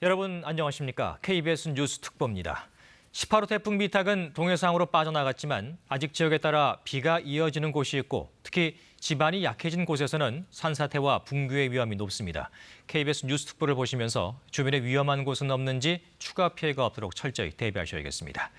여러분 안녕하십니까? KBS 뉴스 특보입니다. 18호 태풍 미탁은 동해상으로 빠져나갔지만 아직 지역에 따라 비가 이어지는 곳이 있고 특히 지반이 약해진 곳에서는 산사태와 붕괴의 위험이 높습니다. KBS 뉴스 특보를 보시면서 주변에 위험한 곳은 없는지 추가 피해가 없도록 철저히 대비하셔야겠습니다.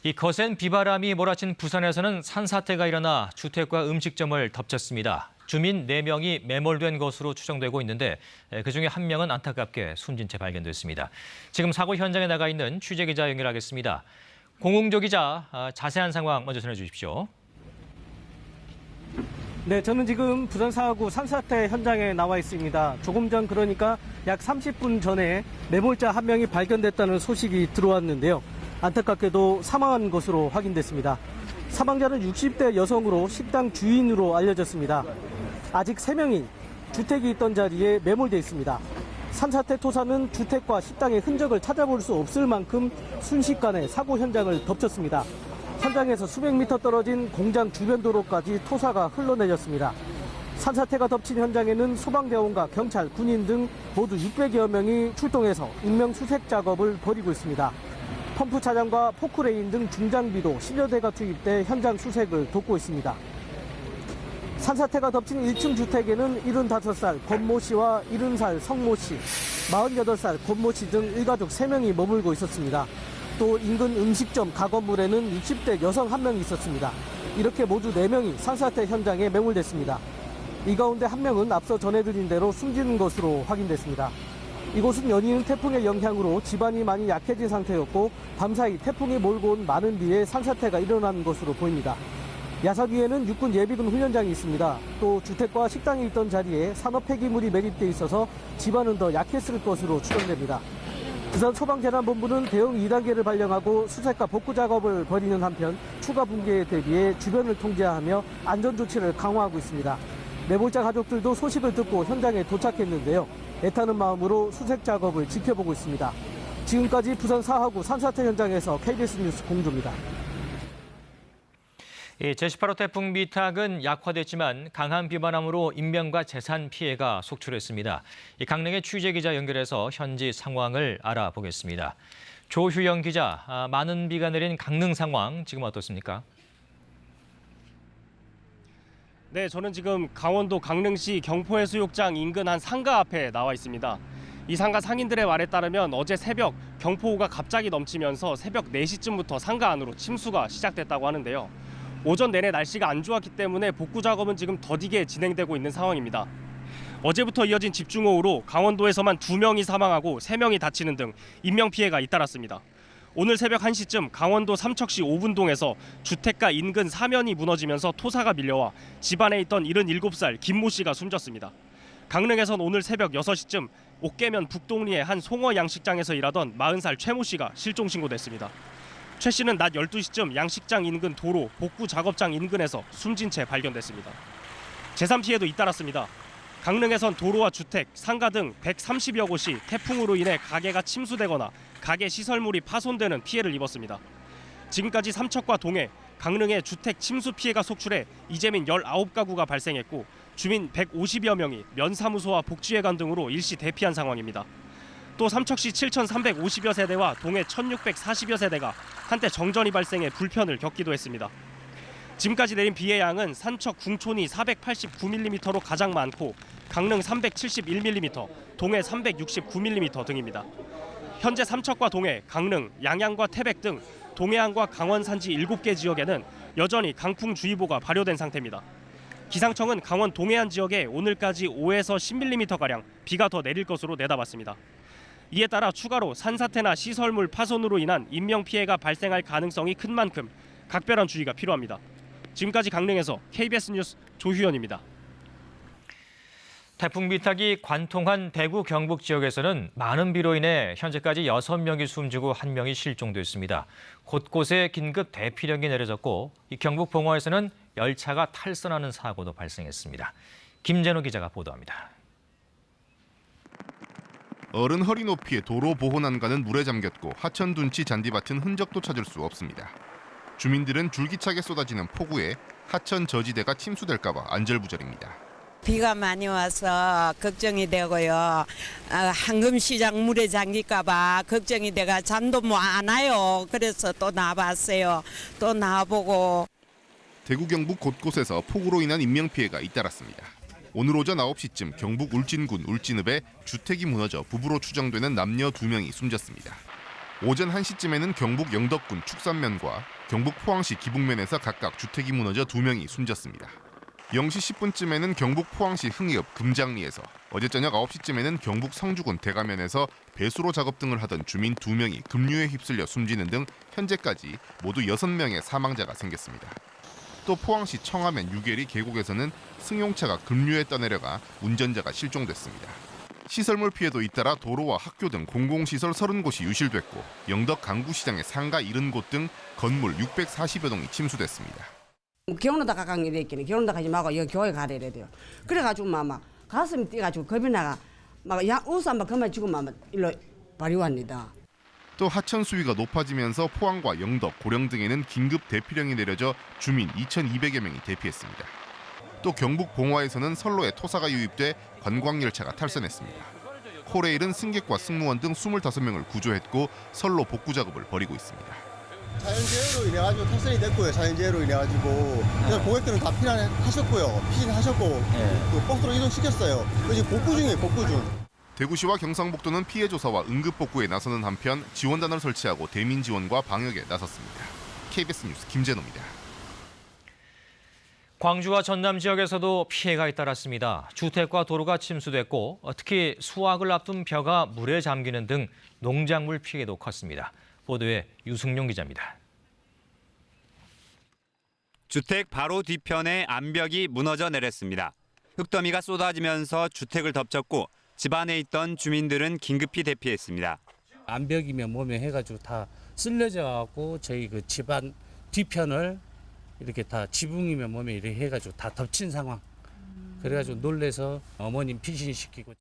이 거센 비바람이 몰아친 부산에서는 산사태가 일어나 주택과 음식점을 덮쳤습니다. 주민 4명이 매몰된 것으로 추정되고 있는데 그중에 1명은 안타깝게 숨진 채 발견됐습니다. 지금 사고 현장에 나가 있는 취재기자 연결하겠습니다. 공웅조 기자, 자세한 상황 먼저 전해주십시오. 네, 저는 지금 부산 사하구 산사태 현장에 나와 있습니다. 조금 전 그러니까 약 30분 전에 매몰자 1명이 발견됐다는 소식이 들어왔는데요. 안타깝게도 사망한 것으로 확인됐습니다. 사망자는 60대 여성으로 식당 주인으로 알려졌습니다. 아직 3명이 주택이 있던 자리에 매몰돼 있습니다. 산사태 토사는 주택과 식당의 흔적을 찾아볼 수 없을 만큼 순식간에 사고 현장을 덮쳤습니다. 현장에서 수백 미터 떨어진 공장 주변 도로까지 토사가 흘러내렸습니다. 산사태가 덮친 현장에는 소방대원과 경찰, 군인 등 모두 600여 명이 출동해서 인명수색 작업을 벌이고 있습니다. 펌프 차량과 포크레인 등 중장비도 10여 대가 투입돼 현장 수색을 돕고 있습니다. 산사태가 덮친 1층 주택에는 75살 권모 씨와 70살 성모 씨, 48살 권모 씨 등 일가족 3명이 머물고 있었습니다. 또 인근 음식점 가건물에는 60대 여성 1명이 있었습니다. 이렇게 모두 4명이 산사태 현장에 매몰됐습니다. 이 가운데 1명은 앞서 전해드린 대로 숨진 것으로 확인됐습니다. 이곳은 연이은 태풍의 영향으로 지반이 많이 약해진 상태였고 밤사이 태풍이 몰고 온 많은 비에 산사태가 일어난 것으로 보입니다. 야산 위에는 육군 예비군 훈련장이 있습니다. 또 주택과 식당이 있던 자리에 산업 폐기물이 매립돼 있어서 지반은 더 약했을 것으로 추정됩니다. 부산 소방재난본부는 대응 2단계를 발령하고 수색과 복구 작업을 벌이는 한편 추가 붕괴에 대비해 주변을 통제하며 안전조치를 강화하고 있습니다. 매몰자 가족들도 소식을 듣고 현장에 도착했는데요. 애타는 마음으로 수색 작업을 지켜보고 있습니다. 지금까지 부산 사하구 산사태 현장에서 KBS 뉴스 공조입니다. 제18호 태풍 미탁은 약화됐지만 강한 비바람으로 인명과 재산 피해가 속출했습니다. 강릉의 취재기자 연결해서 현지 상황을 알아보겠습니다. 조휴영 기자, 많은 비가 내린 강릉 상황 지금 어떻습니까? 네, 저는 지금 강원도 강릉시 경포해수욕장 인근 한 상가 앞에 나와 있습니다. 이 상가 상인들의 말에 따르면 어제 새벽 경포호가 갑자기 넘치면서 새벽 4시쯤부터 상가 안으로 침수가 시작됐다고 하는데요. 오전 내내 날씨가 안 좋았기 때문에 복구 작업은 지금 더디게 진행되고 있는 상황입니다. 어제부터 이어진 집중호우로 강원도에서만 2명이 사망하고 3명이 다치는 등 인명피해가 잇따랐습니다. 오늘 새벽 1시쯤 강원도 삼척시 오분동에서 주택가 인근 사면이 무너지면서 토사가 밀려와 집안에 있던 77살 김모 씨가 숨졌습니다. 강릉에선 오늘 새벽 6시쯤 옥계면 북동리의 한 송어 양식장에서 일하던 40살 최모 씨가 실종 신고됐습니다. 최 씨는 낮 12시쯤 양식장 인근 도로 복구 작업장 인근에서 숨진 채 발견됐습니다. 재산 피해도 잇따랐습니다. 강릉에선 도로와 주택, 상가 등 130여 곳이 태풍으로 인해 가게가 침수되거나 가게 시설물이 파손되는 피해를 입었습니다. 지금까지 삼척과 동해, 강릉에 주택 침수 피해가 속출해 이재민 19가구가 발생했고 주민 150여 명이 면사무소와 복지회관 등으로 일시 대피한 상황입니다. 또 삼척시 7,350여 세대와 동해 1,640여 세대가 한때 정전이 발생해 불편을 겪기도 했습니다. 지금까지 내린 비의 양은 산척 궁촌이 489mm로 가장 많고 강릉 371mm, 동해 369mm 등입니다. 현재 삼척과 동해, 강릉, 양양과 태백 등 동해안과 강원 산지 7개 지역에는 여전히 강풍주의보가 발효된 상태입니다. 기상청은 강원 동해안 지역에 오늘까지 5에서 10mm가량 비가 더 내릴 것으로 내다봤습니다. 이에 따라 추가로 산사태나 시설물 파손으로 인한 인명피해가 발생할 가능성이 큰 만큼 각별한 주의가 필요합니다. 지금까지 강릉에서 KBS 뉴스 조휴연입니다. 태풍 미탁이 관통한 대구 경북 지역에서는 많은 비로 인해 현재까지 6명이 숨지고 1명이 실종됐습니다. 곳곳에 긴급 대피령이 내려졌고 이 경북 봉화에서는 열차가 탈선하는 사고도 발생했습니다. 김재노 기자가 보도합니다. 어른 허리 높이의 도로 보호 난간은 물에 잠겼고 하천 둔치 잔디밭은 흔적도 찾을 수 없습니다. 주민들은 줄기차게 쏟아지는 폭우에 하천 저지대가 침수될까 봐 안절부절입니다. 비가 많이 와서 걱정이 되고요. 황금시장 물에 잠길까봐 걱정이 돼가 잠도 뭐 안 와요. 그래서 또 나와봤어요. 또 나와보고. 대구 경북 곳곳에서 폭우로 인한 인명피해가 잇따랐습니다. 오늘 오전 9시쯤 경북 울진군 울진읍에 주택이 무너져 부부로 추정되는 남녀 2명이 숨졌습니다. 오전 1시쯤에는 경북 영덕군 축산면과 경북 포항시 기북면에서 각각 주택이 무너져 2명이 숨졌습니다. 0시 10분쯤에는 경북 포항시 흥이읍 금장리에서, 어제 저녁 9시쯤에는 경북 성주군 대가면에서 배수로 작업 등을 하던 주민 2명이 급류에 휩쓸려 숨지는 등 현재까지 모두 6명의 사망자가 생겼습니다. 또 포항시 청하면 유계리 계곡에서는 승용차가 급류에 떠내려가 운전자가 실종됐습니다. 시설물 피해도 잇따라 도로와 학교 등 공공시설 30곳이 유실됐고 영덕 강구시장의 상가 70곳 등 건물 640여 동이 침수됐습니다. 결혼하다 가까운 게 있겠네. 결혼하다 가지 말고 여기 교회 가래 돼요. 그래가지고 막 가슴이 뛰어가지고 겁이 나가 막 우산 막 그만 지고 막 일로 발휘합니다. 또 하천 수위가 높아지면서 포항과 영덕, 고령 등에는 긴급 대피령이 내려져 주민 2,200여 명이 대피했습니다. 또 경북 봉화에서는 선로에 토사가 유입돼 관광열차가 탈선했습니다. 코레일은 승객과 승무원 등 25명을 구조했고 선로 복구 작업을 벌이고 있습니다. 자연재해로 인해가지고 탈선이 됐고요. 자연재해로 인해가지고 그래서 고객들은 다 피신하셨고요. 피신하셨고 또 버스로 이동시켰어요. 지금 복구 중이에요. 복구 중. 대구시와 경상북도는 피해 조사와 응급 복구에 나서는 한편 지원단을 설치하고 대민 지원과 방역에 나섰습니다. KBS 뉴스 김재노입니다. 광주와 전남 지역에서도 피해가 잇따랐습니다. 주택과 도로가 침수됐고 특히 수확을 앞둔 벼가 물에 잠기는 등 농작물 피해도 컸습니다. 보도에 유승용 기자입니다. 주택 바로 뒤편에 암벽이 무너져 내렸습니다. 흙더미가 쏟아지면서 주택을 덮쳤고 집안에 있던 주민들은 긴급히 대피했습니다. 암벽이며 뭐며 해가지고 다 쓸려져 갖고 저희 그 집안 뒤편을 이렇게 다 지붕이며 뭐며 이렇게 해가지고 다 덮친 상황. 그래가지고 놀래서 어머님 피신시키고.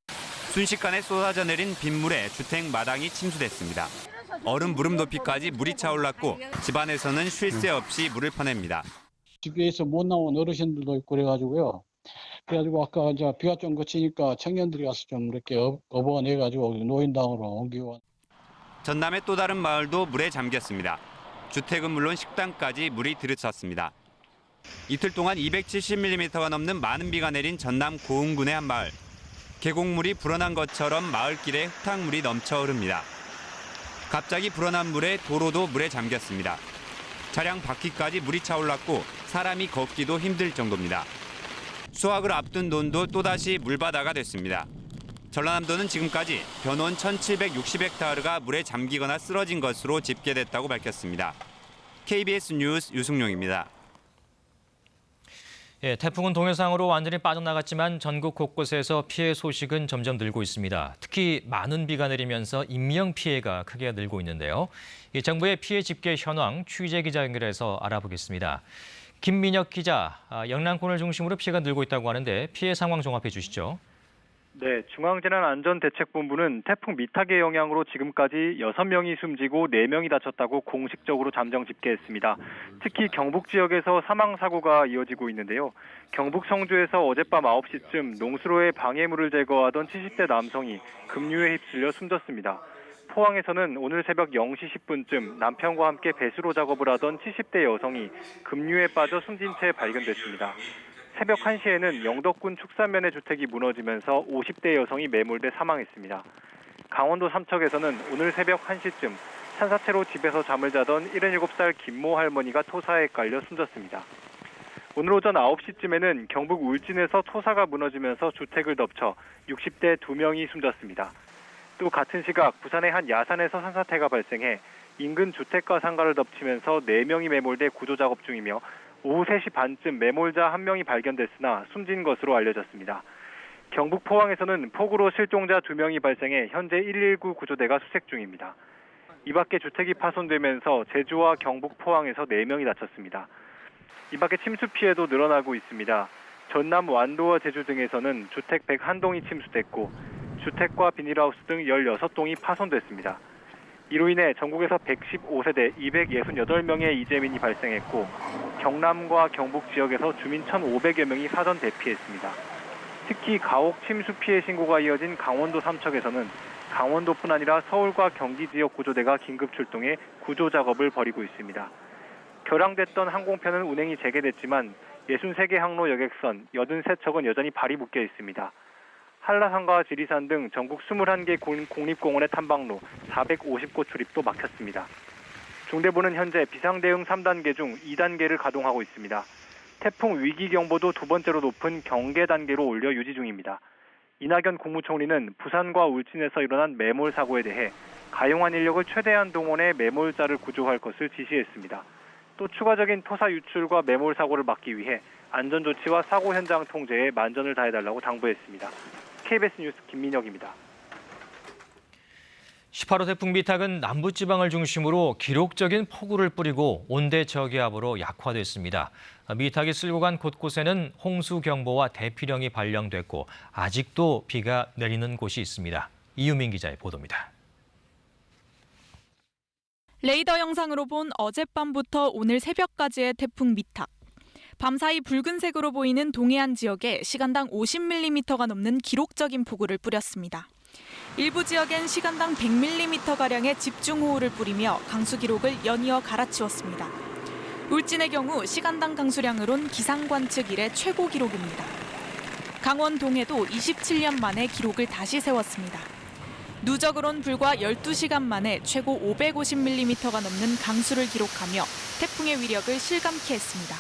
순식간에 쏟아져 내린 빗물에 주택 마당이 침수됐습니다. 얼음 무릎 높이까지 물이 차올랐고 집안에서는 쉴 새 없이 물을 퍼냅니다. 집에서 못 나온 어르신들도 있고 그래가지고요. 그래가지고 아까 이제 비가 좀 그치니까 청년들이 가서 좀 이렇게 업어내가지고 노인당으로 옮기고. 전남의 또 다른 마을도 물에 잠겼습니다. 주택은 물론 식당까지 물이 들이찼습니다. 이틀 동안 270mm가 넘는 많은 비가 내린 전남 고흥군의 한 마을. 계곡물이 불어난 것처럼 마을길에 흙탕물이 넘쳐 흐릅니다. 갑자기 불어난 물에 도로도 물에 잠겼습니다. 차량 바퀴까지 물이 차올랐고 사람이 걷기도 힘들 정도입니다. 수확을 앞둔 논도 또다시 물바다가 됐습니다. 전라남도는 지금까지 벼논 1,760헥타르가 물에 잠기거나 쓰러진 것으로 집계됐다고 밝혔습니다. KBS 뉴스 유승용입니다. 태풍은 동해상으로 완전히 빠져나갔지만 전국 곳곳에서 피해 소식은 점점 늘고 있습니다. 특히 많은 비가 내리면서 인명피해가 크게 늘고 있는데요. 정부의 피해 집계 현황 취재 기자 연결해서 알아보겠습니다. 김민혁 기자, 영남권을 중심으로 피해가 늘고 있다고 하는데 피해 상황 종합해 주시죠. 네, 중앙재난안전대책본부는 태풍 미탁의 영향으로 지금까지 6명이 숨지고 4명이 다쳤다고 공식적으로 잠정 집계했습니다. 특히 경북 지역에서 사망사고가 이어지고 있는데요. 경북 성주에서 어젯밤 9시쯤 농수로에 방해물을 제거하던 70대 남성이 급류에 휩쓸려 숨졌습니다. 포항에서는 오늘 새벽 0시 10분쯤 남편과 함께 배수로 작업을 하던 70대 여성이 급류에 빠져 숨진 채 발견됐습니다. 새벽 1시에는 영덕군 축산면의 주택이 무너지면서 50대 여성이 매몰돼 사망했습니다. 강원도 삼척에서는 오늘 새벽 1시쯤 산사태로 집에서 잠을 자던 77살 김모 할머니가 토사에 깔려 숨졌습니다. 오늘 오전 9시쯤에는 경북 울진에서 토사가 무너지면서 주택을 덮쳐 60대 2명이 숨졌습니다. 또 같은 시각 부산의 한 야산에서 산사태가 발생해 인근 주택과 상가를 덮치면서 4명이 매몰돼 구조작업 중이며 오후 3시 반쯤 매몰자 1명이 발견됐으나 숨진 것으로 알려졌습니다. 경북 포항에서는 폭우로 실종자 2명이 발생해 현재 119 구조대가 수색 중입니다. 이 밖에 주택이 파손되면서 제주와 경북 포항에서 4명이 다쳤습니다. 이 밖에 침수 피해도 늘어나고 있습니다. 전남 완도와 제주 등에서는 주택 101동이 침수됐고 주택과 비닐하우스 등 16동이 파손됐습니다. 이로 인해 전국에서 115세대 268명의 이재민이 발생했고 경남과 경북 지역에서 주민 1,500여 명이 사전 대피했습니다. 특히 가옥 침수 피해 신고가 이어진 강원도 삼척에서는 강원도뿐 아니라 서울과 경기 지역 구조대가 긴급 출동해 구조 작업을 벌이고 있습니다. 결항됐던 항공편은 운행이 재개됐지만 63개 항로 여객선 83척은 여전히 발이 묶여 있습니다. 한라산과 지리산 등 전국 21개 공립공원의 탐방로 450곳 출입도 막혔습니다. 중대본은 현재 비상대응 3단계 중 2단계를 가동하고 있습니다. 태풍 위기경보도 두 번째로 높은 경계 단계로 올려 유지 중입니다. 이낙연 국무총리는 부산과 울진에서 일어난 매몰 사고에 대해 가용한 인력을 최대한 동원해 매몰자를 구조할 것을 지시했습니다. 또 추가적인 토사 유출과 매몰 사고를 막기 위해 안전조치와 사고 현장 통제에 만전을 다해달라고 당부했습니다. KBS 뉴스 김민혁입니다. 18호 태풍 미탁은 남부지방을 중심으로 기록적인 폭우를 뿌리고 온대 저기압으로 약화됐습니다. 미탁이 쓸고 간 곳곳에는 홍수경보와 대피령이 발령됐고 아직도 비가 내리는 곳이 있습니다. 이유민 기자의 보도입니다. 레이더 영상으로 본 어젯밤부터 오늘 새벽까지의 태풍 미탁. 밤사이 붉은색으로 보이는 동해안 지역에 시간당 50mm가 넘는 기록적인 폭우를 뿌렸습니다. 일부 지역엔 시간당 100mm가량의 집중호우를 뿌리며 강수 기록을 연이어 갈아치웠습니다. 울진의 경우 시간당 강수량으론 기상관측 이래 최고 기록입니다. 강원 동해도 27년 만에 기록을 다시 세웠습니다. 누적으론 불과 12시간 만에 최고 550mm가 넘는 강수를 기록하며 태풍의 위력을 실감케 했습니다.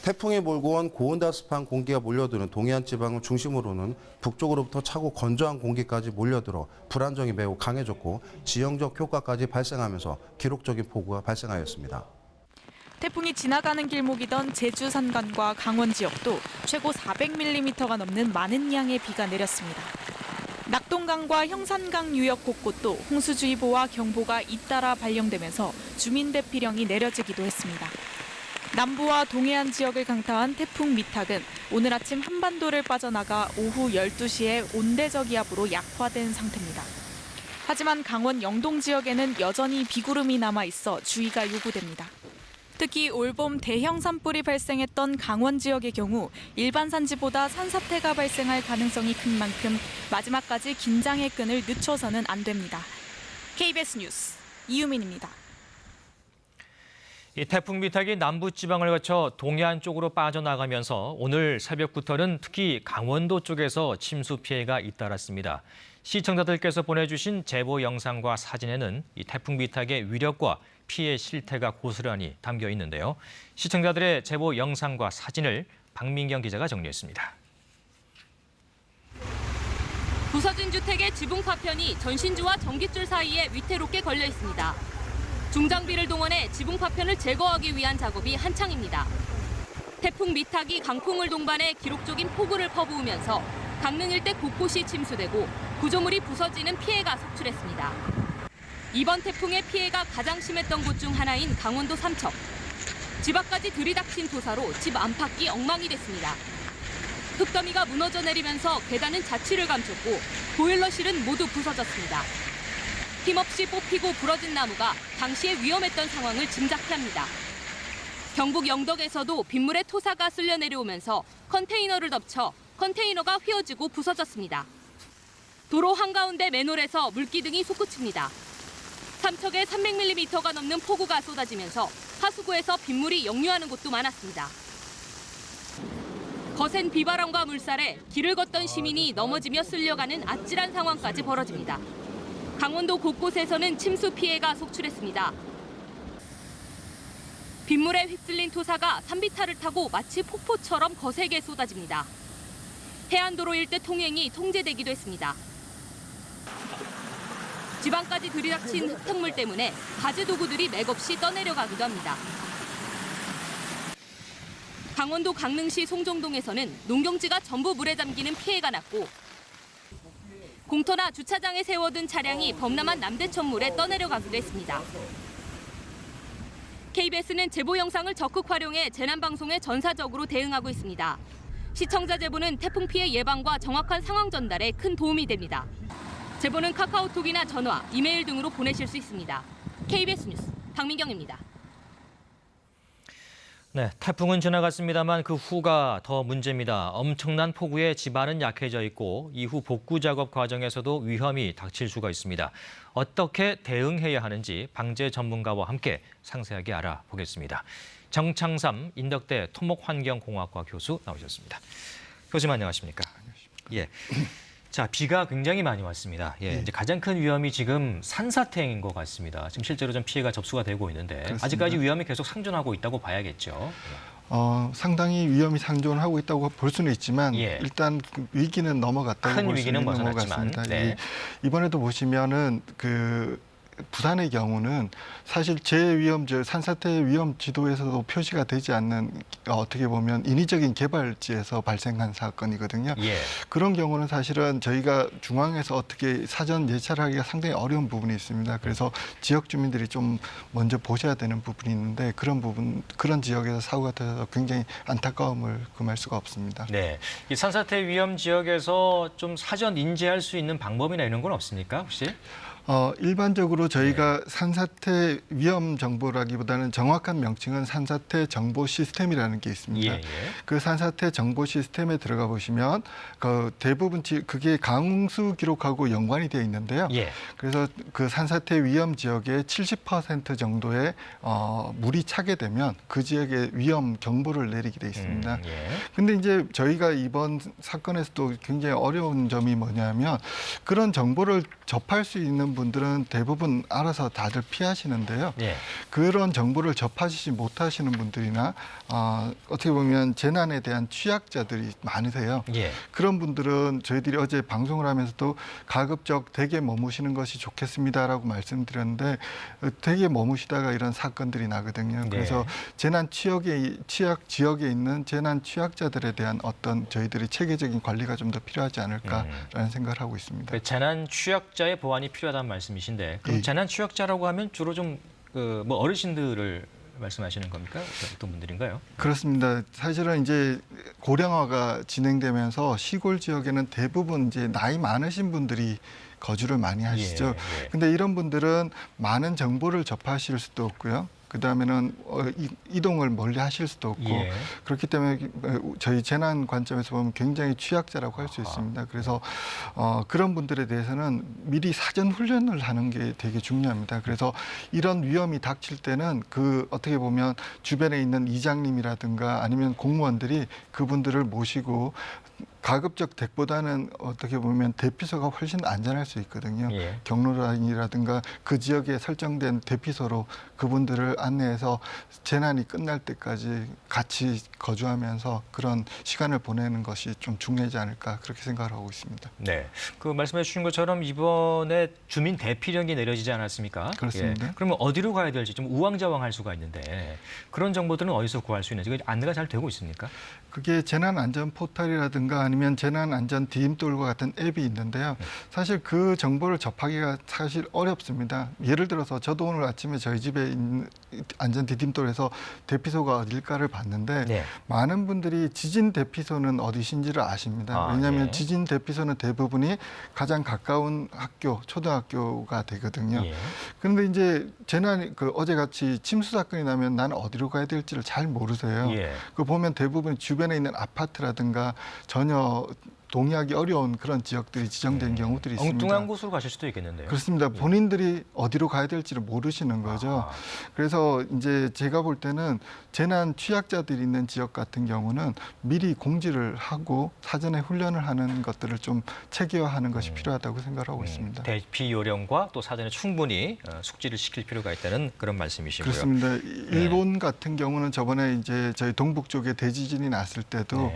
태풍이 몰고 온 고온다습한 공기가 몰려드는 동해안 지방을 중심으로는 북쪽으로부터 차고 건조한 공기까지 몰려들어 불안정이 매우 강해졌고 지형적 효과까지 발생하면서 기록적인 폭우가 발생하였습니다. 태풍이 지나가는 길목이던 제주 산간과 강원 지역도 최고 400mm가 넘는 많은 양의 비가 내렸습니다. 낙동강과 형산강 유역 곳곳도 홍수주의보와 경보가 잇따라 발령되면서 주민대피령이 내려지기도 했습니다. 남부와 동해안 지역을 강타한 태풍 미탁은 오늘 아침 한반도를 빠져나가 오후 12시에 온대저기압으로 약화된 상태입니다. 하지만 강원 영동 지역에는 여전히 비구름이 남아있어 주의가 요구됩니다. 특히 올봄 대형 산불이 발생했던 강원 지역의 경우 일반 산지보다 산사태가 발생할 가능성이 큰 만큼 마지막까지 긴장의 끈을 늦춰서는 안 됩니다. KBS 뉴스 이유민입니다. 이 태풍 미탁이 남부지방을 거쳐 동해안 쪽으로 빠져나가면서 오늘 새벽부터는 특히 강원도 쪽에서 침수 피해가 잇따랐습니다. 시청자들께서 보내주신 제보 영상과 사진에는 이 태풍 미탁의 위력과 피해 실태가 고스란히 담겨 있는데요. 시청자들의 제보 영상과 사진을 박민경 기자가 정리했습니다. 부서진 주택의 지붕 파편이 전신주와 전깃줄 사이에 위태롭게 걸려 있습니다. 중장비를 동원해 지붕 파편을 제거하기 위한 작업이 한창입니다. 태풍 미탁이 강풍을 동반해 기록적인 폭우를 퍼부으면서 강릉 일대 곳곳이 침수되고 구조물이 부서지는 피해가 속출했습니다. 이번 태풍의 피해가 가장 심했던 곳 중 하나인 강원도 삼척. 집 앞까지 들이닥친 토사로 집 안팎이 엉망이 됐습니다. 흙더미가 무너져 내리면서 계단은 자취를 감췄고 보일러실은 모두 부서졌습니다. 힘없이 뽑히고 부러진 나무가 당시에 위험했던 상황을 짐작케 합니다. 경북 영덕에서도 빗물에 토사가 쓸려 내려오면서 컨테이너를 덮쳐 컨테이너가 휘어지고 부서졌습니다. 도로 한가운데 맨홀에서 물기둥이 솟구칩니다. 삼척에 300mm가 넘는 폭우가 쏟아지면서 하수구에서 빗물이 역류하는 곳도 많았습니다. 거센 비바람과 물살에 길을 걷던 시민이 넘어지며 쓸려가는 아찔한 상황까지 벌어집니다. 강원도 곳곳에서는 침수 피해가 속출했습니다. 빗물에 휩쓸린 토사가 산비탈을 타고 마치 폭포처럼 거세게 쏟아집니다. 해안도로 일대 통행이 통제되기도 했습니다. 지방까지 들이닥친 흙탕물 때문에 가재 도구들이 맥없이 떠내려가기도 합니다. 강원도 강릉시 송정동에서는 농경지가 전부 물에 잠기는 피해가 났고 공터나 주차장에 세워둔 차량이 범람한 남대천물에 떠내려가기도 했습니다. KBS는 제보 영상을 적극 활용해 재난방송에 전사적으로 대응하고 있습니다. 시청자 제보는 태풍 피해 예방과 정확한 상황 전달에 큰 도움이 됩니다. 제보는 카카오톡이나 전화, 이메일 등으로 보내실 수 있습니다. KBS 뉴스 박민경입니다. 네, 태풍은 지나갔습니다만 그 후가 더 문제입니다. 엄청난 폭우에 집안은 약해져 있고 이후 복구 작업 과정에서도 위험이 닥칠 수가 있습니다. 어떻게 대응해야 하는지 방재 전문가와 함께 상세하게 알아보겠습니다. 정창삼 인덕대 토목환경공학과 교수 나오셨습니다. 교수님 안녕하십니까? 예. 자, 비가 굉장히 많이 왔습니다. 예, 이제 가장 큰 위험이 지금 산사태인 것 같습니다. 지금 실제로 좀 피해가 접수가 되고 있는데 그렇습니다. 아직까지 위험이 계속 상존하고 있다고 봐야겠죠. 상당히 위험이 상존하고 있다고 볼 수는 있지만 일단 그 위기는 넘어갔다고 큰 볼 수는 위기는 있는 것 벗어났지만, 같습니다. 네. 이번에도 보시면은 부산의 경우는 사실 제위험지, 산사태 위험 지도에서도 표시가 되지 않는 어떻게 보면 인위적인 개발지에서 발생한 사건이거든요. 그런 경우는 사실은 저희가 중앙에서 어떻게 사전 예찰을 하기가 상당히 어려운 부분이 있습니다. 그래서 지역 주민들이 좀 먼저 보셔야 되는 부분이 있는데 그런 지역에서 사고가 터져서 굉장히 안타까움을 금할 수가 없습니다. 네, 이 산사태 위험 지역에서 좀 사전 인지할 수 있는 방법이나 이런 건 없습니까, 혹시? 일반적으로 저희가 산사태 위험 정보라기보다는 정확한 명칭은 산사태 정보 시스템이라는 게 있습니다. 그 산사태 정보 시스템에 들어가 보시면 그 대부분 그게 강수 기록하고 연관이 되어 있는데요. 그래서 그 산사태 위험 지역의 70% 정도의 물이 차게 되면 그 지역에 위험 경보를 내리게 돼 있습니다. 근데 이제 저희가 이번 사건에서도 굉장히 어려운 점이 뭐냐면 그런 정보를 접할 수 있는 분들은 대부분 알아서 다들 피하시는데요. 그런 정보를 접하시지 못하시는 분들이나 어떻게 보면 재난에 대한 취약자들이 많으세요. 그런 분들은 저희들이 어제 방송을 하면서도 가급적 댁에 머무시는 것이 좋겠습니다라고 말씀드렸는데 댁에 머무시다가 이런 사건들이 나거든요. 그래서 재난 취약 지역에 있는 재난 취약자들에 대한 어떤 저희들이 체계적인 관리가 좀 더 필요하지 않을까라는 생각을 하고 있습니다. 재난 취약자의 보완이 필요하다는 말씀이신데 그럼 재난 취약자라고 하면 주로 좀 뭐 어르신들을 말씀하시는 겁니까? 어떤 분들인가요? 그렇습니다. 사실은 이제 고령화가 진행되면서 시골 지역에는 대부분 이제 나이 많으신 분들이 거주를 많이 하시죠. 근데 이런 분들은 많은 정보를 접하실 수도 없고요. 그다음에는 이동을 멀리 하실 수도 없고 그렇기 때문에 저희 재난 관점에서 보면 굉장히 취약자라고 할 수 있습니다. 그래서 그런 분들에 대해서는 미리 사전 훈련을 하는 게 되게 중요합니다. 그래서 이런 위험이 닥칠 때는 어떻게 보면 주변에 있는 이장님이라든가 아니면 공무원들이 그분들을 모시고 가급적 댁보다는 어떻게 보면 대피소가 훨씬 안전할 수 있거든요. 경로라인이라든가 그 지역에 설정된 대피소로 그분들을 안내해서 재난이 끝날 때까지 같이 거주하면서 그런 시간을 보내는 것이 좀 중요하지 않을까 그렇게 생각을 하고 있습니다. 네, 그 말씀해 주신 것처럼 이번에 주민 대피령이 내려지지 않았습니까? 그렇습니다. 그러면 어디로 가야 될지 좀 우왕좌왕할 수가 있는데 그런 정보들은 어디서 구할 수 있는지 안내가 잘 되고 있습니까? 그게 재난안전 포털이라든가 아니면 재난안전 디딤돌과 같은 앱이 있는데요. 사실 그 정보를 접하기가 사실 어렵습니다. 예를 들어서 저도 오늘 아침에 저희 집에 있는 안전 디딤돌에서 대피소가 어딜까를 봤는데 많은 분들이 지진 대피소는 어디신지를 아십니다. 왜냐하면 지진 대피소는 대부분이 가장 가까운 학교, 초등학교가 되거든요. 그런데 이제 재난 어제같이 침수 사건이 나면 나는 어디로 가야 될지를 잘 모르세요. 그 보면 대부분 주변에 있는 아파트라든가 전혀 동의하기 어려운 그런 지역들이 지정된 경우들이 있습니다. 엉뚱한 곳으로 가실 수도 있겠는데요. 그렇습니다. 본인들이 어디로 가야 될지를 모르시는 거죠. 그래서 이제 제가 볼 때는 재난 취약자들이 있는 지역 같은 경우는 미리 공지를 하고 사전에 훈련을 하는 것들을 좀 체계화하는 것이 필요하다고 생각하고 있습니다. 대피 요령과 또 사전에 충분히 숙지를 시킬 필요가 있다는 그런 말씀이시고요. 그렇습니다. 일본 같은 경우는 저번에 이제 저희 동북 쪽에 대지진이 났을 때도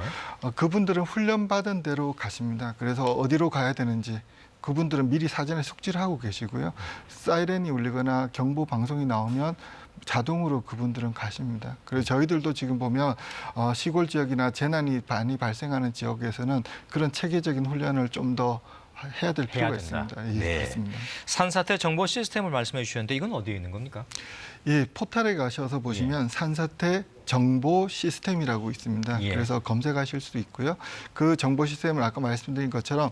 그분들은 훈련받은 대로 가십니다. 그래서 어디로 가야 되는지 그분들은 미리 사전에 숙지를 하고 계시고요. 사이렌이 울리거나 경보 방송이 나오면 자동으로 그분들은 가십니다. 그래서 저희들도 지금 보면 시골 지역이나 재난이 많이 발생하는 지역에서는 그런 체계적인 훈련을 좀 더 해야 될 필요가 된다. 있습니다. 예, 네. 그렇습니다. 산사태 정보 시스템을 말씀해 주셨는데 이건 어디에 있는 겁니까? 예, 포털에 가셔서 보시면 산사태 정보 시스템이라고 있습니다. 예. 그래서 검색하실 수도 있고요. 그 정보 시스템을 아까 말씀드린 것처럼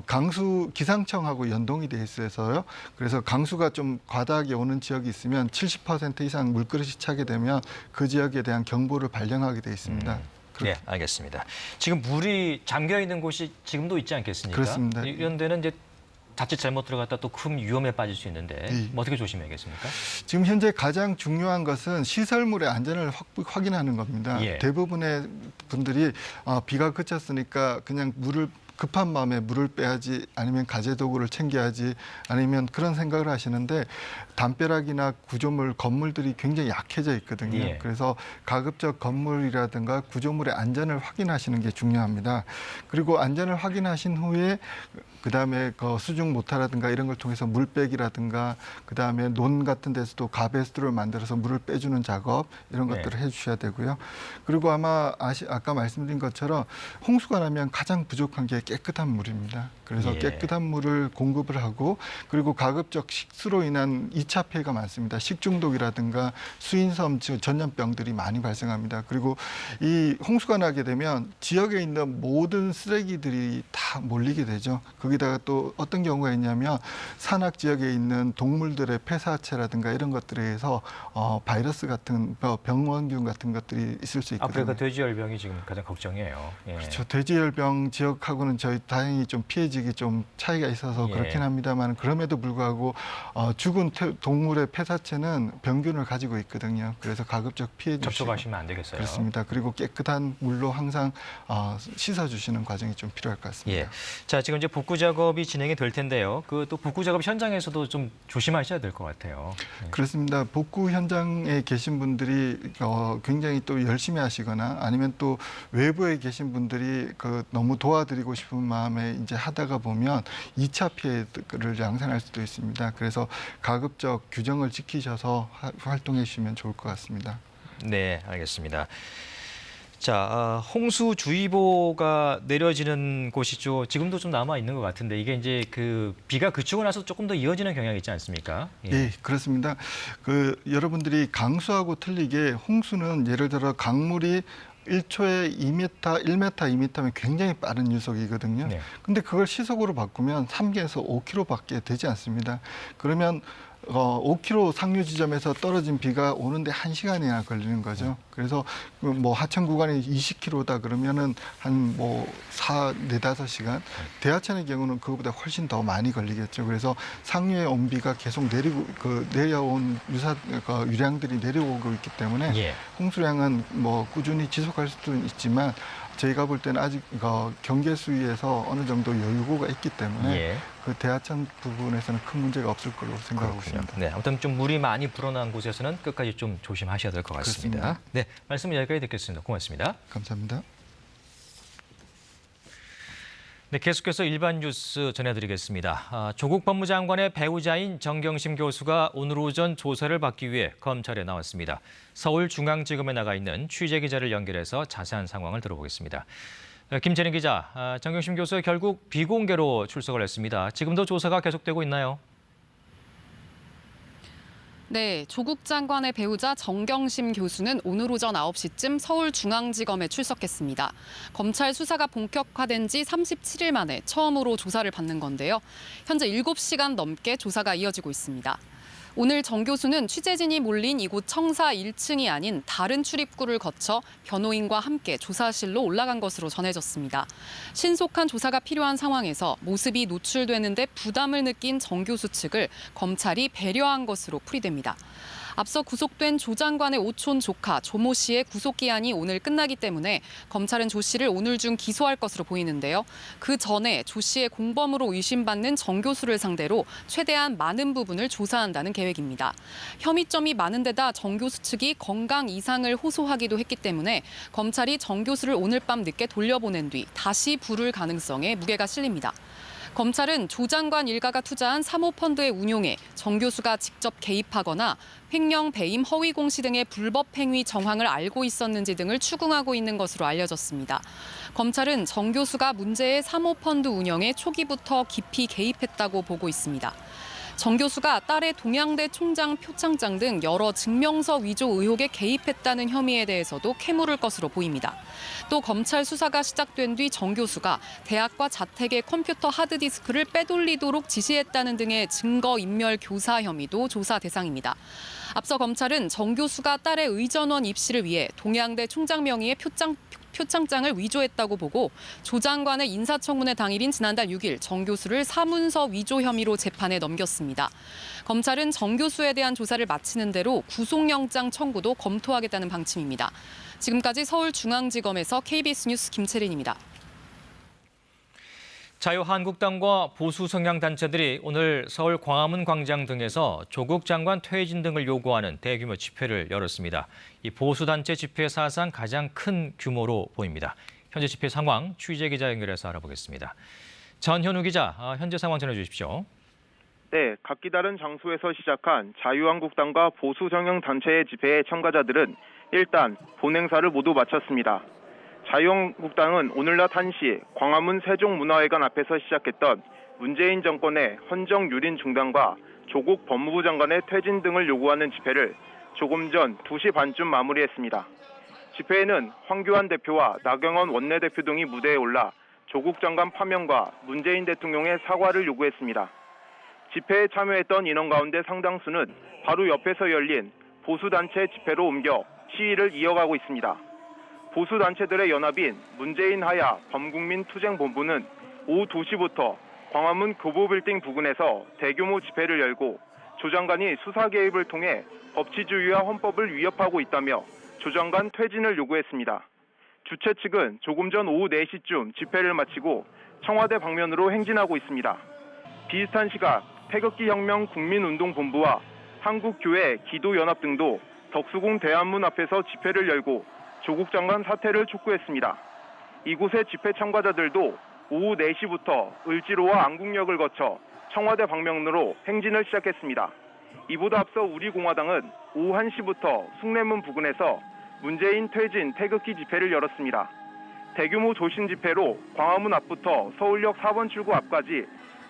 강수 기상청하고 연동이 돼 있어서요. 그래서 강수가 좀 과다하게 오는 지역이 있으면 70% 이상 물그릇이 차게 되면 그 지역에 대한 경보를 발령하게 돼 있습니다. 네, 알겠습니다. 지금 물이 잠겨 있는 곳이 지금도 있지 않겠습니까? 그렇습니다. 이런 데는 이제 자칫 잘못 들어갔다 또 큰 위험에 빠질 수 있는데 뭐 어떻게 조심해야겠습니까? 지금 현재 가장 중요한 것은 시설물의 안전을 확인하는 겁니다. 예. 대부분의 분들이 비가 그쳤으니까 그냥 급한 마음에 물을 빼야지 아니면 가재도구를 챙겨야지 아니면 그런 생각을 하시는데 담벼락이나 구조물, 건물들이 굉장히 약해져 있거든요. 예. 그래서 가급적 건물이라든가 구조물의 안전을 확인하시는 게 중요합니다. 그리고 안전을 확인하신 후에 그다음에 그 수중 모터라든가 이런 걸 통해서 물빼기라든가 그다음에 논 같은 데서도 가베스트를 만들어서 물을 빼주는 작업 이런 네. 것들을 해주셔야 되고요. 그리고 아마 아까 말씀드린 것처럼 홍수가 나면 가장 부족한 게 깨끗한 물입니다. 그래서 예. 깨끗한 물을 공급을 하고 그리고 가급적 식수로 인한 2차 피해가 많습니다. 식중독이라든가 수인섬 전염병들이 많이 발생합니다. 그리고 이 홍수가 나게 되면 지역에 있는 모든 쓰레기들이 다 몰리게 되죠. 거기다가 또 어떤 경우가 있냐면 산악 지역에 있는 동물들의 폐사체라든가 이런 것들에 의해서 바이러스 같은 병원균 같은 것들이 있을 수 있거든요. 아프리카 돼지열병이 지금 가장 걱정이에요. 예. 그렇죠. 돼지열병 지역하고는 저희 다행히 좀 피해지기 좀 차이가 있어서 예. 그렇긴 합니다만 그럼에도 불구하고 죽은 동물의 폐사체는 병균을 가지고 있거든요. 그래서 가급적 피해 주시고 접촉하시면 안 되겠어요. 그렇습니다. 그리고 깨끗한 물로 항상 씻어주시는 과정이 좀 필요할 것 같습니다. 예. 자, 지금 이제 복구 작업이 진행이 될 텐데요. 그 또 복구 작업 현장에서도 좀 조심하셔야 될 것 같아요. 예. 그렇습니다. 복구 현장에 계신 분들이 굉장히 또 열심히 하시거나 아니면 또 외부에 계신 분들이 너무 도와드리고 싶은 마음에 이제 하다가 보면 2차 피해를 양산할 수도 있습니다. 그래서 가급적 규정을 지키셔서 활동해 주시면 좋을 것 같습니다. 네, 알겠습니다. 자, 홍수주의보가 내려지는 곳이죠. 지금도 좀 남아 있는 것 같은데 이게 이제 그 비가 그치고 나서 조금 더 이어지는 경향이 있지 않습니까? 예. 예, 그렇습니다. 여러분들이 강수하고 틀리게 홍수는 예를 들어 강물이 1초에 2m, 1m, 2m면 굉장히 빠른 유속이거든요. 네. 근데 그걸 시속으로 바꾸면 3km에서 5km밖에 되지 않습니다. 그러면 5km 상류 지점에서 떨어진 비가 오는데 1시간이나 걸리는 거죠. 그래서 뭐 하천 구간이 20km다 그러면은 한 4-5시간. 대하천의 경우는 그것보다 훨씬 더 많이 걸리겠죠. 그래서 상류의 온비가 계속 내려온 유량들이 내려오고 있기 때문에 예. 홍수량은 뭐 꾸준히 지속할 수도 있지만 저희가 볼 때는 아직 경계 수위에서 어느 정도 여유가 있기 때문에 예. 그 대하천 부분에서는 큰 문제가 없을 걸로 생각하고 있습니다. 네, 아무튼 좀 물이 많이 불어난 곳에서는 끝까지 좀 조심하셔야 될 것 같습니다. 그렇습니다. 네, 말씀 여기까지 듣겠습니다. 고맙습니다. 감사합니다. 네, 계속해서 일반 뉴스 전해드리겠습니다. 조국 법무장관의 배우자인 정경심 교수가 오늘 오전 조사를 받기 위해 검찰에 나왔습니다. 서울중앙지검에 나가 있는 취재기자를 연결해서 자세한 상황을 들어보겠습니다. 김재린 기자, 정경심 교수 결국 비공개로 출석을 했습니다. 지금도 조사가 계속되고 있나요? 네, 조국 장관의 배우자 정경심 교수는 오늘 오전 9시쯤 서울중앙지검에 출석했습니다. 검찰 수사가 본격화된 지 37일 만에 처음으로 조사를 받는 건데요. 현재 7시간 넘게 조사가 이어지고 있습니다. 오늘 정 교수는 취재진이 몰린 이곳 청사 1층이 아닌 다른 출입구를 거쳐 변호인과 함께 조사실로 올라간 것으로 전해졌습니다. 신속한 조사가 필요한 상황에서 모습이 노출되는데 부담을 느낀 정 교수 측을 검찰이 배려한 것으로 풀이됩니다. 앞서 구속된 조 장관의 오촌 조카 조모 씨의 구속기한이 오늘 끝나기 때문에 검찰은 조 씨를 오늘 중 기소할 것으로 보이는데요. 그 전에 조 씨의 공범으로 의심받는 정 교수를 상대로 최대한 많은 부분을 조사한다는 계획입니다. 혐의점이 많은 데다 정 교수 측이 건강 이상을 호소하기도 했기 때문에 검찰이 정 교수를 오늘 밤 늦게 돌려보낸 뒤 다시 부를 가능성에 무게가 실립니다. 검찰은 조 장관 일가가 투자한 사모펀드의 운용에 정 교수가 직접 개입하거나 횡령, 배임, 허위 공시 등의 불법 행위 정황을 알고 있었는지 등을 추궁하고 있는 것으로 알려졌습니다. 검찰은 정 교수가 문제의 사모펀드 운영에 초기부터 깊이 개입했다고 보고 있습니다. 정 교수가 딸의 동양대 총장 표창장 등 여러 증명서 위조 의혹에 개입했다는 혐의에 대해서도 캐물을 것으로 보입니다. 또 검찰 수사가 시작된 뒤 정 교수가 대학과 자택의 컴퓨터 하드디스크를 빼돌리도록 지시했다는 등의 증거인멸 교사 혐의도 조사 대상입니다. 앞서 검찰은 정 교수가 딸의 의전원 입시를 위해 동양대 총장 명의의 표창장을 위조했다고 보고 조 장관의 인사청문회 당일인 지난달 6일 정 교수를 사문서 위조 혐의로 재판에 넘겼습니다. 검찰은 정 교수에 대한 조사를 마치는 대로 구속영장 청구도 검토하겠다는 방침입니다. 지금까지 서울중앙지검에서 KBS 뉴스 김채린입니다. 자유한국당과 보수 성향 단체들이 오늘 서울 광화문 광장 등에서 조국 장관 퇴진 등을 요구하는 대규모 집회를 열었습니다. 이 보수 단체 집회 사상 가장 큰 규모로 보입니다. 현재 집회 상황 취재 기자 연결해서 알아보겠습니다. 전현우 기자, 현재 상황 전해주십시오. 네, 각기 다른 장소에서 시작한 자유한국당과 보수 성향 단체의 집회의 참가자들은 일단 본행사를 모두 마쳤습니다. 자유한국당은 오늘 낮 1시 광화문 세종문화회관 앞에서 시작했던 문재인 정권의 헌정 유린 중단과 조국 법무부 장관의 퇴진 등을 요구하는 집회를 조금 전 2시 반쯤 마무리했습니다. 집회에는 황교안 대표와 나경원 원내대표 등이 무대에 올라 조국 장관 파면과 문재인 대통령의 사과를 요구했습니다. 집회에 참여했던 인원 가운데 상당수는 바로 옆에서 열린 보수단체 집회로 옮겨 시위를 이어가고 있습니다. 보수단체들의 연합인 문재인 하야 범국민투쟁본부는 오후 2시부터 광화문 교보빌딩 부근에서 대규모 집회를 열고 조 장관이 수사 개입을 통해 법치주의와 헌법을 위협하고 있다며 조 장관 퇴진을 요구했습니다. 주최 측은 조금 전 오후 4시쯤 집회를 마치고 청와대 방면으로 행진하고 있습니다. 비슷한 시각 태극기 혁명 국민운동본부와 한국교회 기도연합 등도 덕수궁 대한문 앞에서 집회를 열고 조국 장관 사퇴를 촉구했습니다. 이곳의 집회 참가자들도 오후 4시부터 을지로와 안국역을 거쳐 청와대 방면으로 행진을 시작했습니다. 이보다 앞서 우리공화당은 오후 1시부터 숭례문 부근에서 문재인 퇴진 태극기 집회를 열었습니다. 대규모 조신 집회로 광화문 앞부터 서울역 4번 출구 앞까지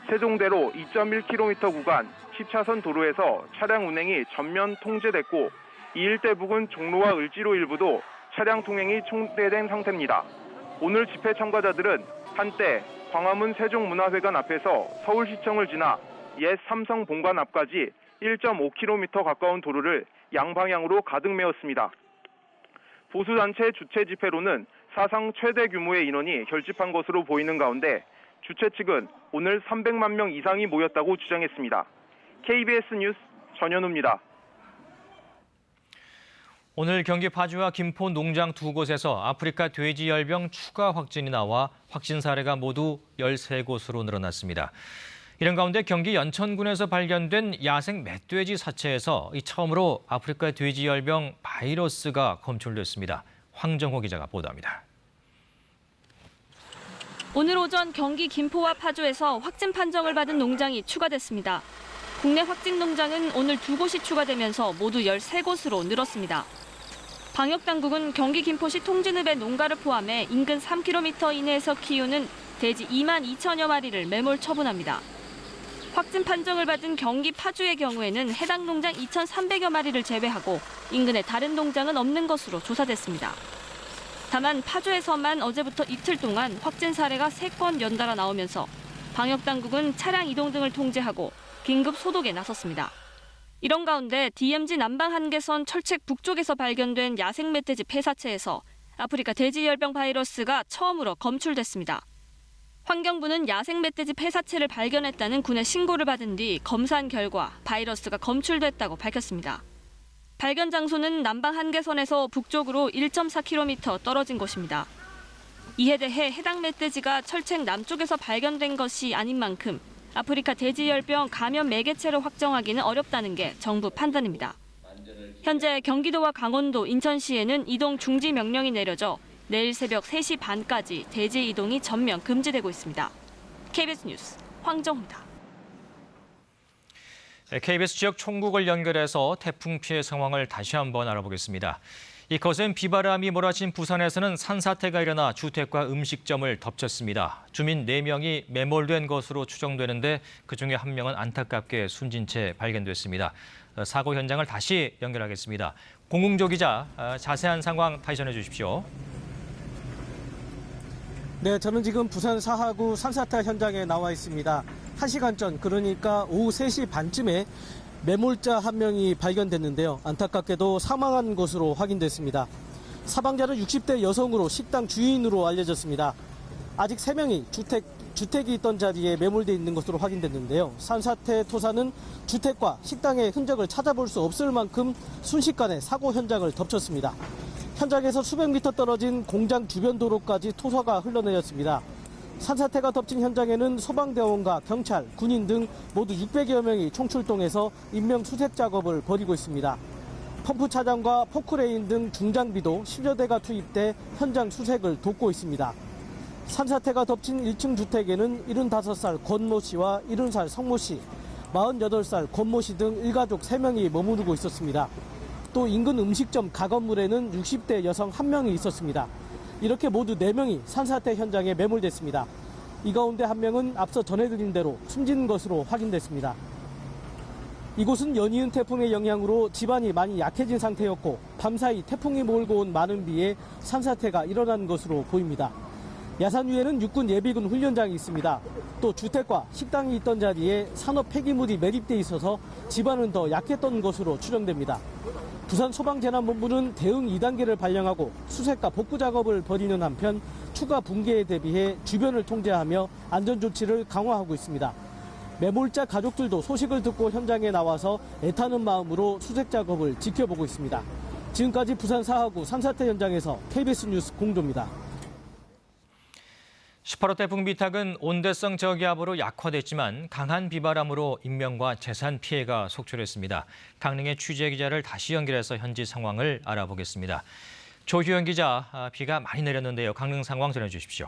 세종대로 2.1km 구간 10차선 도로에서 차량 운행이 전면 통제됐고 이 일대 부근 종로와 을지로 일부도 차량 통행이 통제된 상태입니다. 오늘 집회 참가자들은 한때 광화문 세종문화회관 앞에서 서울시청을 지나 옛 삼성 본관 앞까지 1.5km 가까운 도로를 양방향으로 가득 메웠습니다. 보수단체 주최 집회로는 사상 최대 규모의 인원이 결집한 것으로 보이는 가운데 주최 측은 오늘 300만 명 이상이 모였다고 주장했습니다. KBS 뉴스 전현우입니다. 오늘 경기 파주와 김포 농장 두 곳에서 아프리카 돼지열병 추가 확진이 나와 확진 사례가 모두 13곳으로 늘어났습니다. 이런 가운데 경기 연천군에서 발견된 야생 멧돼지 사체에서 처음으로 아프리카 돼지열병 바이러스가 검출됐습니다. 황정호 기자가 보도합니다. 오늘 오전 경기 김포와 파주에서 확진 판정을 받은 농장이 추가됐습니다. 국내 확진 농장은 오늘 2곳이 추가되면서 모두 13곳으로 늘었습니다. 방역당국은 경기 김포시 통진읍의 농가를 포함해 인근 3km 이내에서 키우는 돼지 2만 2천여 마리를 매몰 처분합니다. 확진 판정을 받은 경기 파주의 경우에는 해당 농장 2,300여 마리를 제외하고 인근의 다른 농장은 없는 것으로 조사됐습니다. 다만 파주에서만 어제부터 이틀 동안 확진 사례가 3건 연달아 나오면서 방역당국은 차량 이동 등을 통제하고 긴급 소독에 나섰습니다. 이런 가운데 DMZ 남방 한계선 철책 북쪽에서 발견된 야생 멧돼지 폐사체에서 아프리카 돼지열병 바이러스가 처음으로 검출됐습니다. 환경부는 야생 멧돼지 폐사체를 발견했다는 군의 신고를 받은 뒤 검사한 결과 바이러스가 검출됐다고 밝혔습니다. 발견 장소는 남방 한계선에서 북쪽으로 1.4km 떨어진 곳입니다. 이에 대해 해당 멧돼지가 철책 남쪽에서 발견된 것이 아닌 만큼 아프리카 돼지열병 감염 매개체로 확정하기는 어렵다는 게 정부 판단입니다. 현재 경기도와 강원도, 인천시에는 이동 중지 명령이 내려져 내일 새벽 3시 반까지 돼지 이동이 전면 금지되고 있습니다. KBS 뉴스 황정우다. KBS 지역 총국을 연결해서 태풍 피해 상황을 다시 한번 알아보겠습니다. 이 거센 비바람이 몰아친 부산에서는 산사태가 일어나 주택과 음식점을 덮쳤습니다. 주민 4명이 매몰된 것으로 추정되는데 그중에 1명은 안타깝게 숨진 채 발견됐습니다. 사고 현장을 다시 연결하겠습니다. 공웅조 기자, 자세한 상황 다시 전해 주십시오. 네, 저는 지금 부산 사하구 산사태 현장에 나와 있습니다. 1시간 전, 그러니까 오후 3시 반쯤에 매몰자 1명이 발견됐는데요. 안타깝게도 사망한 것으로 확인됐습니다. 사망자는 60대 여성으로 식당 주인으로 알려졌습니다. 아직 3명이 주택이 있던 자리에 매몰돼 있는 것으로 확인됐는데요. 산사태 토사는 주택과 식당의 흔적을 찾아볼 수 없을 만큼 순식간에 사고 현장을 덮쳤습니다. 현장에서 수백 미터 떨어진 공장 주변 도로까지 토사가 흘러내렸습니다. 산사태가 덮친 현장에는 소방대원과 경찰, 군인 등 모두 600여 명이 총출동해서 인명 수색 작업을 벌이고 있습니다. 펌프 차량과 포크레인 등 중장비도 10여 대가 투입돼 현장 수색을 돕고 있습니다. 산사태가 덮친 1층 주택에는 75살 권모 씨와 70살 성모 씨, 48살 권모 씨 등 일가족 3명이 머무르고 있었습니다. 또 인근 음식점 가건물에는 60대 여성 1명이 있었습니다. 이렇게 모두 4명이 산사태 현장에 매몰됐습니다. 이 가운데 1명은 앞서 전해드린 대로 숨진 것으로 확인됐습니다. 이곳은 연이은 태풍의 영향으로 지반이 많이 약해진 상태였고 밤사이 태풍이 몰고 온 많은 비에 산사태가 일어난 것으로 보입니다. 야산 위에는 육군 예비군 훈련장이 있습니다. 또 주택과 식당이 있던 자리에 산업 폐기물이 매립돼 있어서 지반은 더 약했던 것으로 추정됩니다. 부산 소방재난본부는 대응 2단계를 발령하고 수색과 복구 작업을 벌이는 한편 추가 붕괴에 대비해 주변을 통제하며 안전조치를 강화하고 있습니다. 매몰자 가족들도 소식을 듣고 현장에 나와서 애타는 마음으로 수색 작업을 지켜보고 있습니다. 지금까지 부산 사하구 산사태 현장에서 KBS 뉴스 공조입니다. 18호 태풍 미탁은 온대성 저기압으로 약화됐지만 강한 비바람으로 인명과 재산 피해가 속출했습니다. 강릉의 취재 기자를 다시 연결해서 현지 상황을 알아보겠습니다. 조규현 기자, 비가 많이 내렸는데요. 강릉 상황 전해주십시오.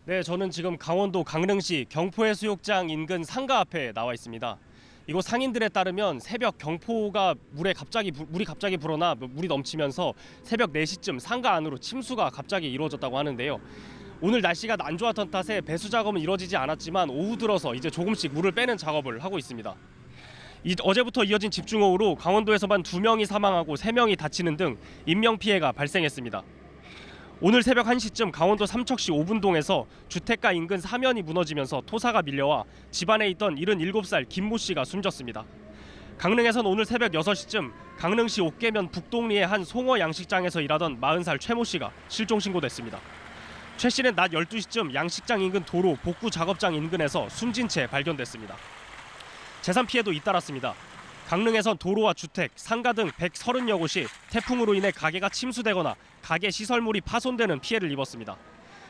네, 저는 지금 강원도 강릉시 경포해수욕장 인근 상가 앞에 나와 있습니다. 이곳 상인들에 따르면 새벽 경포가 물이 갑자기 불어나 물이 넘치면서 새벽 4시쯤 상가 안으로 침수가 갑자기 이루어졌다고 하는데요. 오늘 날씨가 안 좋았던 탓에 배수 작업은 이루어지지 않았지만 오후 들어서 이제 조금씩 물을 빼는 작업을 하고 있습니다. 어제부터 이어진 집중호우로 강원도에서만 2명이 사망하고 3명이 다치는 등 인명피해가 발생했습니다. 오늘 새벽 1시쯤 강원도 삼척시 오분동에서 주택가 인근 사면이 무너지면서 토사가 밀려와 집안에 있던 77살 김모 씨가 숨졌습니다. 강릉에선 오늘 새벽 6시쯤 강릉시 옥계면 북동리의 한 송어 양식장에서 일하던 40살 최모 씨가 실종 신고됐습니다. 최 씨는 낮 12시쯤 양식장 인근 도로 복구 작업장 인근에서 숨진 채 발견됐습니다. 재산 피해도 잇따랐습니다. 강릉에선 도로와 주택, 상가 등 130여 곳이 태풍으로 인해 가게가 침수되거나 가게 시설물이 파손되는 피해를 입었습니다.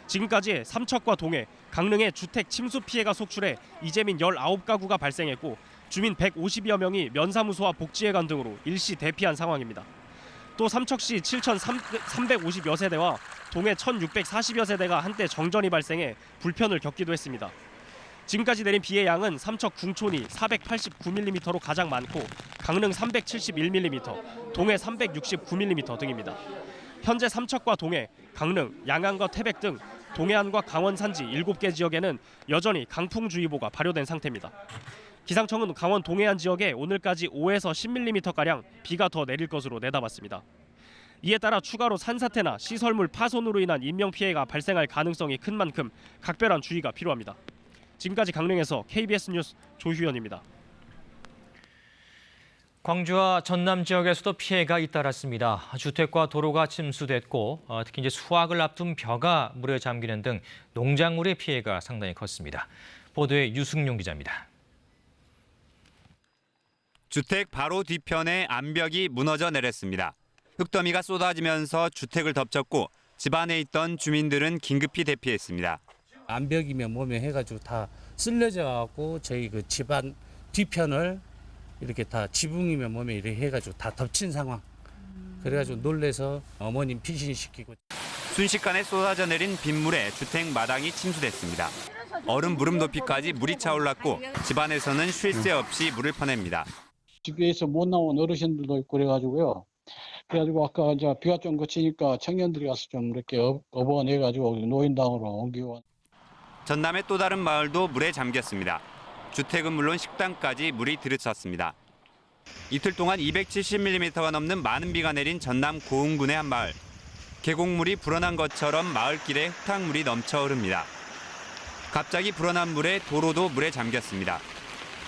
지금까지 삼척과 동해, 강릉에 주택 침수 피해가 속출해 이재민 19가구가 발생했고 주민 150여 명이 면사무소와 복지회관 등으로 일시 대피한 상황입니다. 또 삼척시 7,350여 세대와 동해 1,640여 세대가 한때 정전이 발생해 불편을 겪기도 했습니다. 지금까지 내린 비의 양은 삼척 궁촌이 489mm로 가장 많고 강릉 371mm, 동해 369mm 등입니다. 현재 삼척과 동해, 강릉, 양안과 태백 등 동해안과 강원 산지 7개 지역에는 여전히 강풍주의보가 발효된 상태입니다. 기상청은 강원 동해안 지역에 오늘까지 5에서 10mm가량 비가 더 내릴 것으로 내다봤습니다. 이에 따라 추가로 산사태나 시설물 파손으로 인한 인명피해가 발생할 가능성이 큰 만큼 각별한 주의가 필요합니다. 지금까지 강릉에서 KBS 뉴스 조휴연입니다. 광주와 전남 지역에서도 피해가 잇따랐습니다. 주택과 도로가 침수됐고 특히 이제 수확을 앞둔 벼가 물에 잠기는 등 농작물의 피해가 상당히 컸습니다. 보도에 유승용 기자입니다. 주택 바로 뒤편에 암벽이 무너져 내렸습니다. 흙더미가 쏟아지면서 주택을 덮쳤고 집안에 있던 주민들은 긴급히 대피했습니다. 암벽이면 뭐면 해가지고 다 쓸려져 갖고 저희 그 집안 뒤편을 이렇게 다 지붕이면 뭐면 이렇게 해가지고 다 덮친 상황. 그래가지고 놀래서 어머님 피신시키고. 순식간에 쏟아져 내린 빗물에 주택 마당이 침수됐습니다. 얼음 무릎 높이까지 물이 차올랐고 집안에서는 쉴 새 없이 물을 퍼냅니다. 집에서 못 나온 어르신들도 있고 그래가지고요. 그래가지고 아까 이제 비가 좀 그치니까 청년들이 가서 좀 이렇게 업어내가지고 노인당으로 옮기고. 전남의 또 다른 마을도 물에 잠겼습니다. 주택은 물론 식당까지 물이 들이찼습니다. 이틀 동안 270mm가 넘는 많은 비가 내린 전남 고흥군의 한 마을. 계곡물이 불어난 것처럼 마을길에 흙탕물이 넘쳐 흐릅니다. 갑자기 불어난 물에 도로도 물에 잠겼습니다.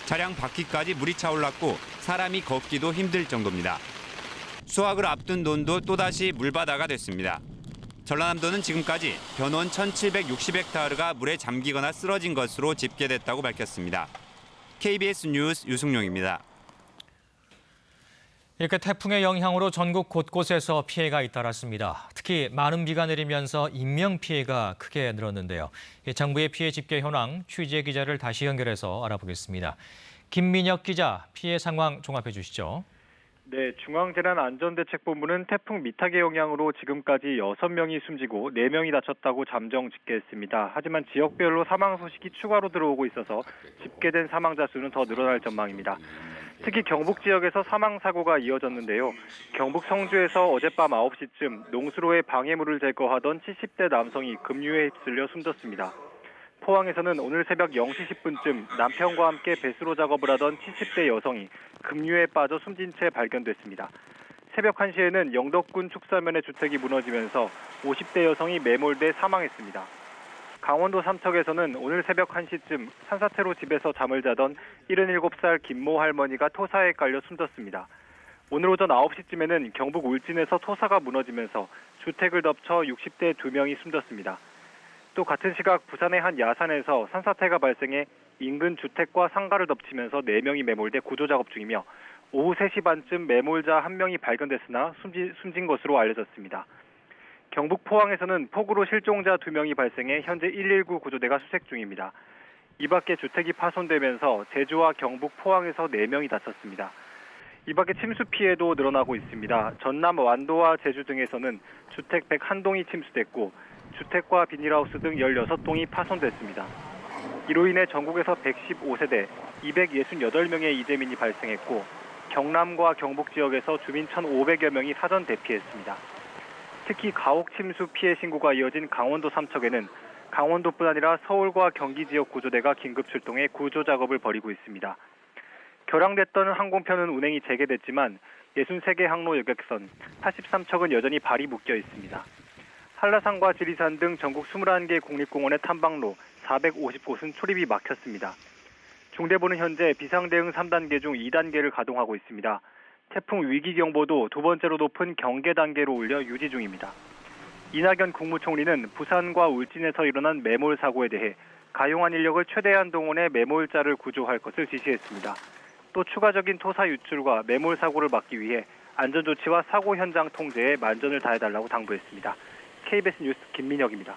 차량 바퀴까지 물이 차올랐고 사람이 걷기도 힘들 정도입니다. 수확을 앞둔 논도 또다시 물바다가 됐습니다. 전라남도는 지금까지 변온 1760헥타르가 물에 잠기거나 쓰러진 것으로 집계됐다고 밝혔습니다. KBS 뉴스 유승용입니다. 이렇게 태풍의 영향으로 전국 곳곳에서 피해가 잇따랐습니다. 특히 많은 비가 내리면서 인명피해가 크게 늘었는데요. 정부의 피해 집계 현황 취재 기자를 다시 연결해서 알아보겠습니다. 김민혁 기자, 피해 상황 종합해 주시죠. 네, 중앙재난안전대책본부는 태풍 미탁의 영향으로 지금까지 6명이 숨지고 4명이 다쳤다고 잠정 집계했습니다. 하지만 지역별로 사망 소식이 추가로 들어오고 있어서 집계된 사망자 수는 더 늘어날 전망입니다. 특히 경북 지역에서 사망 사고가 이어졌는데요. 경북 성주에서 어젯밤 9시쯤 농수로에 방해물을 제거하던 70대 남성이 급류에 휩쓸려 숨졌습니다. 포항에서는 오늘 새벽 0시 10분쯤 남편과 함께 배수로 작업을 하던 70대 여성이 급류에 빠져 숨진 채 발견됐습니다. 새벽 1시에는 영덕군 축사면의 주택이 무너지면서 50대 여성이 매몰돼 사망했습니다. 강원도 삼척에서는 오늘 새벽 1시쯤 산사태로 집에서 잠을 자던 77살 김모 할머니가 토사에 깔려 숨졌습니다. 오늘 오전 9시쯤에는 경북 울진에서 토사가 무너지면서 주택을 덮쳐 60대 2명이 숨졌습니다. 또 같은 시각 부산의 한 야산에서 산사태가 발생해 인근 주택과 상가를 덮치면서 4명이 매몰돼 구조작업 중이며 오후 3시 반쯤 매몰자 1명이 발견됐으나 숨진 것으로 알려졌습니다. 경북 포항에서는 폭우로 실종자 2명이 발생해 현재 119 구조대가 수색 중입니다. 이 밖에 주택이 파손되면서 제주와 경북 포항에서 4명이 다쳤습니다. 이 밖에 침수 피해도 늘어나고 있습니다. 전남 완도와 제주 등에서는 주택 101동이 침수됐고 주택과 비닐하우스 등 16동이 파손됐습니다. 이로 인해 전국에서 115세대 268명의 이재민이 발생했고 경남과 경북 지역에서 주민 1,500여 명이 사전 대피했습니다. 특히 가옥 침수 피해 신고가 이어진 강원도 삼척에는 강원도뿐 아니라 서울과 경기 지역 구조대가 긴급 출동해 구조 작업을 벌이고 있습니다. 결항됐던 항공편은 운행이 재개됐지만 63개 항로 여객선 83척은 여전히 발이 묶여 있습니다. 한라산과 지리산 등 전국 21개 국립공원의 탐방로 450곳은 출입이 막혔습니다. 중대본은 현재 비상대응 3단계 중 2단계를 가동하고 있습니다. 태풍 위기경보도 2번째로 높은 경계 단계로 올려 유지 중입니다. 이낙연 국무총리는 부산과 울진에서 일어난 매몰 사고에 대해 가용한 인력을 최대한 동원해 매몰자를 구조할 것을 지시했습니다. 또 추가적인 토사 유출과 매몰 사고를 막기 위해 안전조치와 사고 현장 통제에 만전을 다해달라고 당부했습니다. KBS 뉴스 김민혁입니다.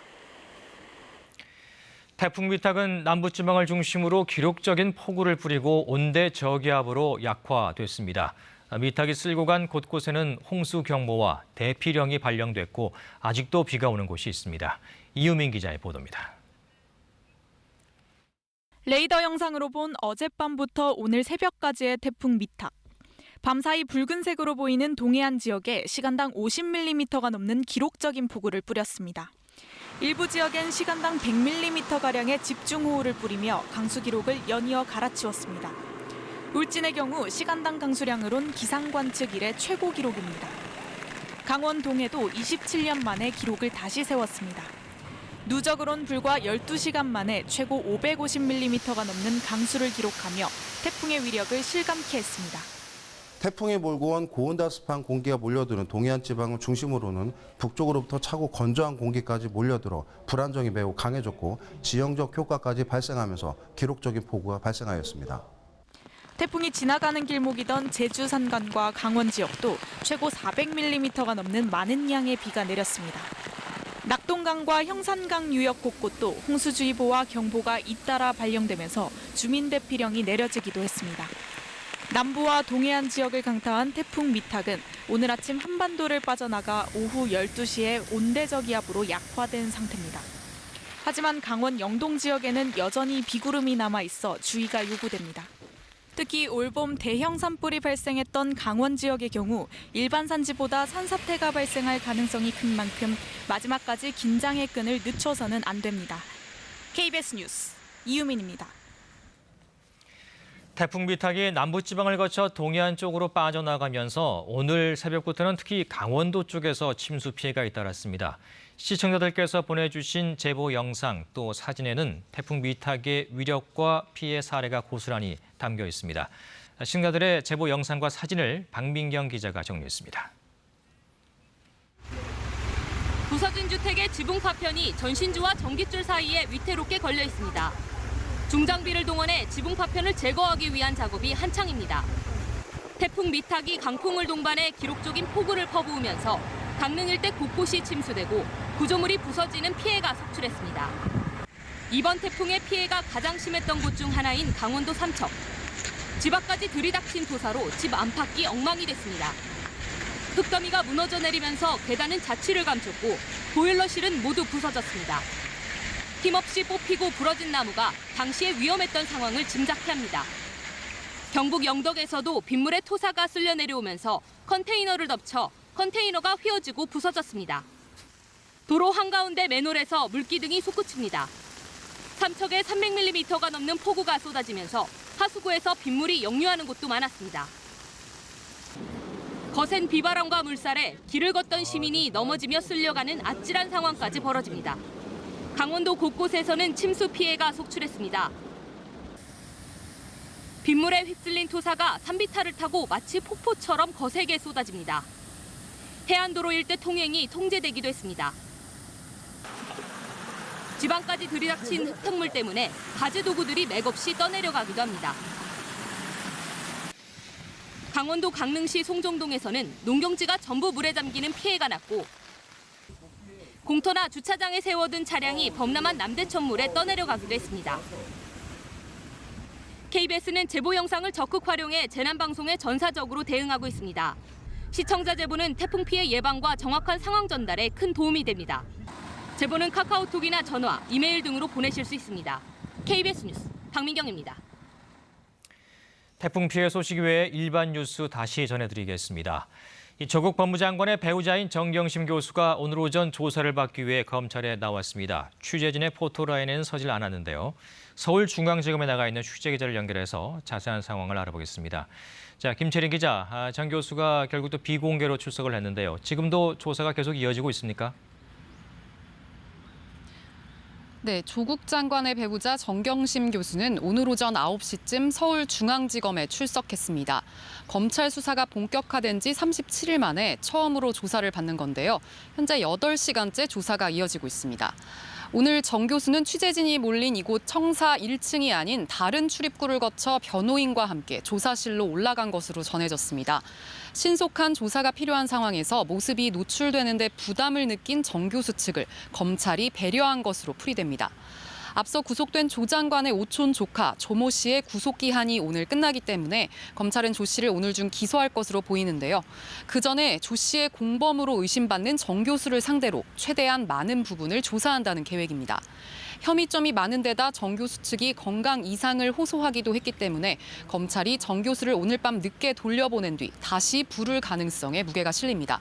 태풍 미탁은 남부지방을 중심으로 기록적인 폭우를 뿌리고 온대 저기압으로 약화됐습니다. 미탁이 쓸고 간 곳곳에는 홍수 경보와 대피령이 발령됐고 아직도 비가 오는 곳이 있습니다. 이유민 기자의 보도입니다. 레이더 영상으로 본 어젯밤부터 오늘 새벽까지의 태풍 미탁. 밤사이 붉은색으로 보이는 동해안 지역에 시간당 50mm가 넘는 기록적인 폭우를 뿌렸습니다. 일부 지역엔 시간당 100mm가량의 집중호우를 뿌리며 강수 기록을 연이어 갈아치웠습니다. 울진의 경우 시간당 강수량으론 기상관측 이래 최고 기록입니다. 강원 동해도 27년 만에 기록을 다시 세웠습니다. 누적으론 불과 12시간 만에 최고 550mm가 넘는 강수를 기록하며 태풍의 위력을 실감케 했습니다. 태풍이 몰고 온 고온다습한 공기가 몰려드는 동해안 지방을 중심으로는 북쪽으로부터 차고 건조한 공기까지 몰려들어 불안정이 매우 강해졌고 지형적 효과까지 발생하면서 기록적인 폭우가 발생하였습니다. 태풍이 지나가는 길목이던 제주 산간과 강원 지역도 최고 400mm가 넘는 많은 양의 비가 내렸습니다. 낙동강과 형산강 유역 곳곳도 홍수주의보와 경보가 잇따라 발령되면서 주민 대피령이 내려지기도 했습니다. 남부와 동해안 지역을 강타한 태풍 미탁은 오늘 아침 한반도를 빠져나가 오후 12시에 온대저기압으로 약화된 상태입니다. 하지만 강원 영동 지역에는 여전히 비구름이 남아 있어 주의가 요구됩니다. 특히 올봄 대형 산불이 발생했던 강원 지역의 경우 일반 산지보다 산사태가 발생할 가능성이 큰 만큼 마지막까지 긴장의 끈을 늦춰서는 안 됩니다. KBS 뉴스 이유민입니다. 태풍 비탁이 남부지방을 거쳐 동해안 쪽으로 빠져나가면서 오늘 새벽부터는 특히 강원도 쪽에서 침수 피해가 잇따랐습니다. 시청자들께서 보내주신 제보 영상 또 사진에는 태풍 비탁의 위력과 피해 사례가 고스란히 담겨 있습니다. 시청자들의 제보 영상과 사진을 박민경 기자가 정리했습니다. 부서진 주택의 지붕 파편이 전신주와 전깃줄 사이에 위태롭게 걸려 있습니다. 중장비를 동원해 지붕 파편을 제거하기 위한 작업이 한창입니다. 태풍 미탁이 강풍을 동반해 기록적인 폭우를 퍼부으면서 강릉 일대 곳곳이 침수되고 구조물이 부서지는 피해가 속출했습니다. 이번 태풍의 피해가 가장 심했던 곳 중 하나인 강원도 삼척. 집 앞까지 들이닥친 토사로 집 안팎이 엉망이 됐습니다. 흙더미가 무너져 내리면서 계단은 자취를 감췄고 보일러실은 모두 부서졌습니다. 힘없이 뽑히고 부러진 나무가 당시에 위험했던 상황을 짐작케 합니다. 경북 영덕에서도 빗물에 토사가 쓸려 내려오면서 컨테이너를 덮쳐 컨테이너가 휘어지고 부서졌습니다. 도로 한가운데 맨홀에서 물기둥이 솟구칩니다. 삼척에 300mm가 넘는 폭우가 쏟아지면서 하수구에서 빗물이 역류하는 곳도 많았습니다. 거센 비바람과 물살에 길을 걷던 시민이 넘어지며 쓸려가는 아찔한 상황까지 벌어집니다. 강원도 곳곳에서는 침수 피해가 속출했습니다. 빗물에 휩쓸린 토사가 산비탈을 타고 마치 폭포처럼 거세게 쏟아집니다. 해안도로 일대 통행이 통제되기도 했습니다. 지방까지 들이닥친 흙탕물 때문에 가재 도구들이 맥없이 떠내려가기도 합니다. 강원도 강릉시 송정동에서는 농경지가 전부 물에 잠기는 피해가 났고 공터나 주차장에 세워둔 차량이 범람한 남대천물에 떠내려가기도 했습니다. KBS는 제보 영상을 적극 활용해 재난방송에 전사적으로 대응하고 있습니다. 시청자 제보는 태풍 피해 예방과 정확한 상황 전달에 큰 도움이 됩니다. 제보는 카카오톡이나 전화, 이메일 등으로 보내실 수 있습니다. KBS 뉴스 박민경입니다. 태풍 피해 소식 외에 일반 뉴스 다시 전해드리겠습니다. 조국 법무장관의 배우자인 정경심 교수가 오늘 오전 조사를 받기 위해 검찰에 나왔습니다. 취재진의 포토라인에는 서질 않았는데요. 서울중앙지검에 나가 있는 취재 기자를 연결해서 자세한 상황을 알아보겠습니다. 자, 김채린 기자, 정 교수가 결국 또 비공개로 출석을 했는데요. 지금도 조사가 계속 이어지고 있습니까? 네, 조국 장관의 배우자 정경심 교수는 오늘 오전 9시쯤 서울중앙지검에 출석했습니다. 검찰 수사가 본격화된 지 37일 만에 처음으로 조사를 받는 건데요. 현재 8시간째 조사가 이어지고 있습니다. 오늘 정 교수는 취재진이 몰린 이곳 청사 1층이 아닌 다른 출입구를 거쳐 변호인과 함께 조사실로 올라간 것으로 전해졌습니다. 신속한 조사가 필요한 상황에서 모습이 노출되는데 부담을 느낀 정 교수 측을 검찰이 배려한 것으로 풀이됩니다. 앞서 구속된 조 장관의 오촌 조카 조모 씨의 구속 기한이 오늘 끝나기 때문에 검찰은 조 씨를 오늘 중 기소할 것으로 보이는데요. 그 전에 조 씨의 공범으로 의심받는 정 교수를 상대로 최대한 많은 부분을 조사한다는 계획입니다. 혐의점이 많은 데다 정 교수 측이 건강 이상을 호소하기도 했기 때문에 검찰이 정 교수를 오늘 밤 늦게 돌려보낸 뒤 다시 부를 가능성에 무게가 실립니다.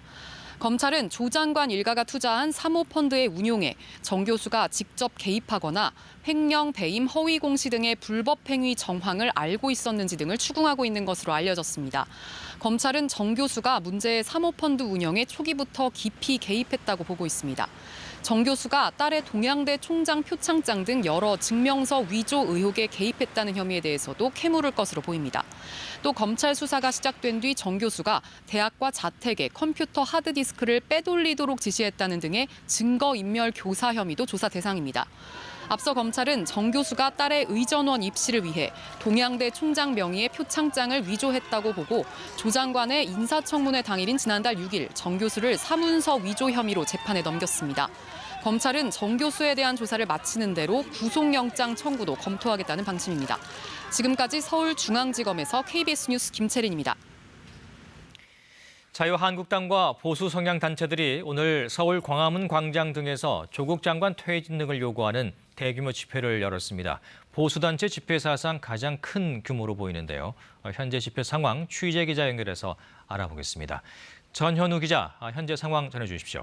검찰은 조 장관 일가가 투자한 사모펀드의 운용에 정 교수가 직접 개입하거나 횡령, 배임, 허위 공시 등의 불법 행위 정황을 알고 있었는지 등을 추궁하고 있는 것으로 알려졌습니다. 검찰은 정 교수가 문제의 사모펀드 운영에 초기부터 깊이 개입했다고 보고 있습니다. 정 교수가 딸의 동양대 총장 표창장 등 여러 증명서 위조 의혹에 개입했다는 혐의에 대해서도 캐물을 것으로 보입니다. 또 검찰 수사가 시작된 뒤 정 교수가 대학과 자택에 컴퓨터 하드디스크를 빼돌리도록 지시했다는 등의 증거인멸 교사 혐의도 조사 대상입니다. 앞서 검찰은 정 교수가 딸의 의전원 입시를 위해 동양대 총장 명의의 표창장을 위조했다고 보고 조 장관의 인사청문회 당일인 지난달 6일 정 교수를 사문서 위조 혐의로 재판에 넘겼습니다. 검찰은 정 교수에 대한 조사를 마치는 대로 구속영장 청구도 검토하겠다는 방침입니다. 지금까지 서울중앙지검에서 KBS 뉴스 김채린입니다. 자유한국당과 보수 성향 단체들이 오늘 서울 광화문 광장 등에서 조국 장관 퇴진 등을 요구하는 대규모 집회를 열었습니다. 보수단체 집회 사상 가장 큰 규모로 보이는데요. 현재 집회 상황 취재 기자 연결해서 알아보겠습니다. 전현우 기자, 현재 상황 전해주십시오.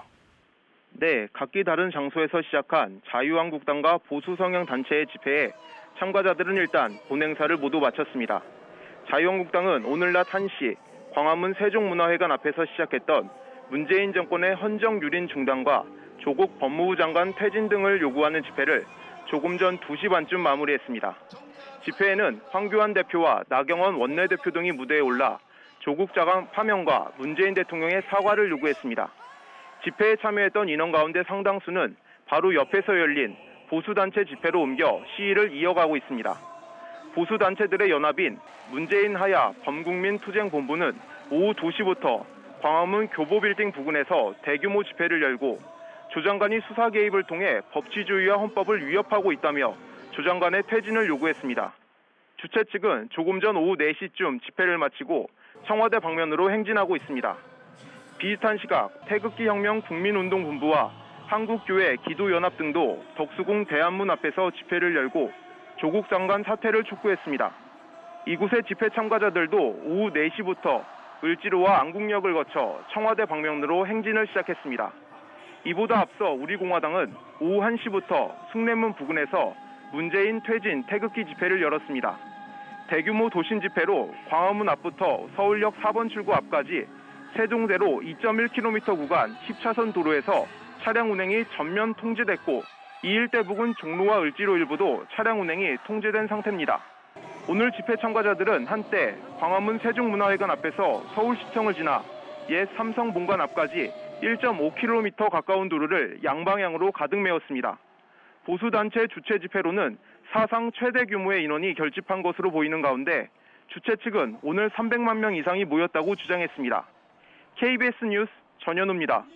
네, 각기 다른 장소에서 시작한 자유한국당과 보수 성향 단체의 집회에 참가자들은 일단 본행사를 모두 마쳤습니다. 자유한국당은 오늘 낮 1시 광화문 세종문화회관 앞에서 시작했던 문재인 정권의 헌정 유린 중단과 조국 법무부 장관 퇴진 등을 요구하는 집회를 조금 전 2시 반쯤 마무리했습니다. 집회에는 황교안 대표와 나경원 원내대표 등이 무대에 올라 조국 장관 파면과 문재인 대통령의 사과를 요구했습니다. 집회에 참여했던 인원 가운데 상당수는 바로 옆에서 열린 보수단체 집회로 옮겨 시위를 이어가고 있습니다. 보수단체들의 연합인 문재인 하야 범국민투쟁본부는 오후 2시부터 광화문 교보빌딩 부근에서 대규모 집회를 열고 조 장관이 수사 개입을 통해 법치주의와 헌법을 위협하고 있다며 조 장관의 퇴진을 요구했습니다. 주최 측은 조금 전 오후 4시쯤 집회를 마치고 청와대 방면으로 행진하고 있습니다. 비슷한 시각 태극기 혁명 국민운동본부와 한국교회 기도연합 등도 덕수궁 대한문 앞에서 집회를 열고 조국 장관 사퇴를 촉구했습니다. 이곳의 집회 참가자들도 오후 4시부터 을지로와 안국역을 거쳐 청와대 방면으로 행진을 시작했습니다. 이보다 앞서 우리공화당은 오후 1시부터 숭례문 부근에서 문재인 퇴진 태극기 집회를 열었습니다. 대규모 도심 집회로 광화문 앞부터 서울역 4번 출구 앞까지 세종대로 2.1km 구간 10차선 도로에서 차량 운행이 전면 통제됐고 이 일대 부근 종로와 을지로 일부도 차량 운행이 통제된 상태입니다. 오늘 집회 참가자들은 한때 광화문 세종문화회관 앞에서 서울시청을 지나 옛 삼성본관 앞까지 1.5km 가까운 도로를 양방향으로 가득 메웠습니다. 보수단체 주최 집회로는 사상 최대 규모의 인원이 결집한 것으로 보이는 가운데 주최 측은 오늘 300만 명 이상이 모였다고 주장했습니다. KBS 뉴스 전현우입니다.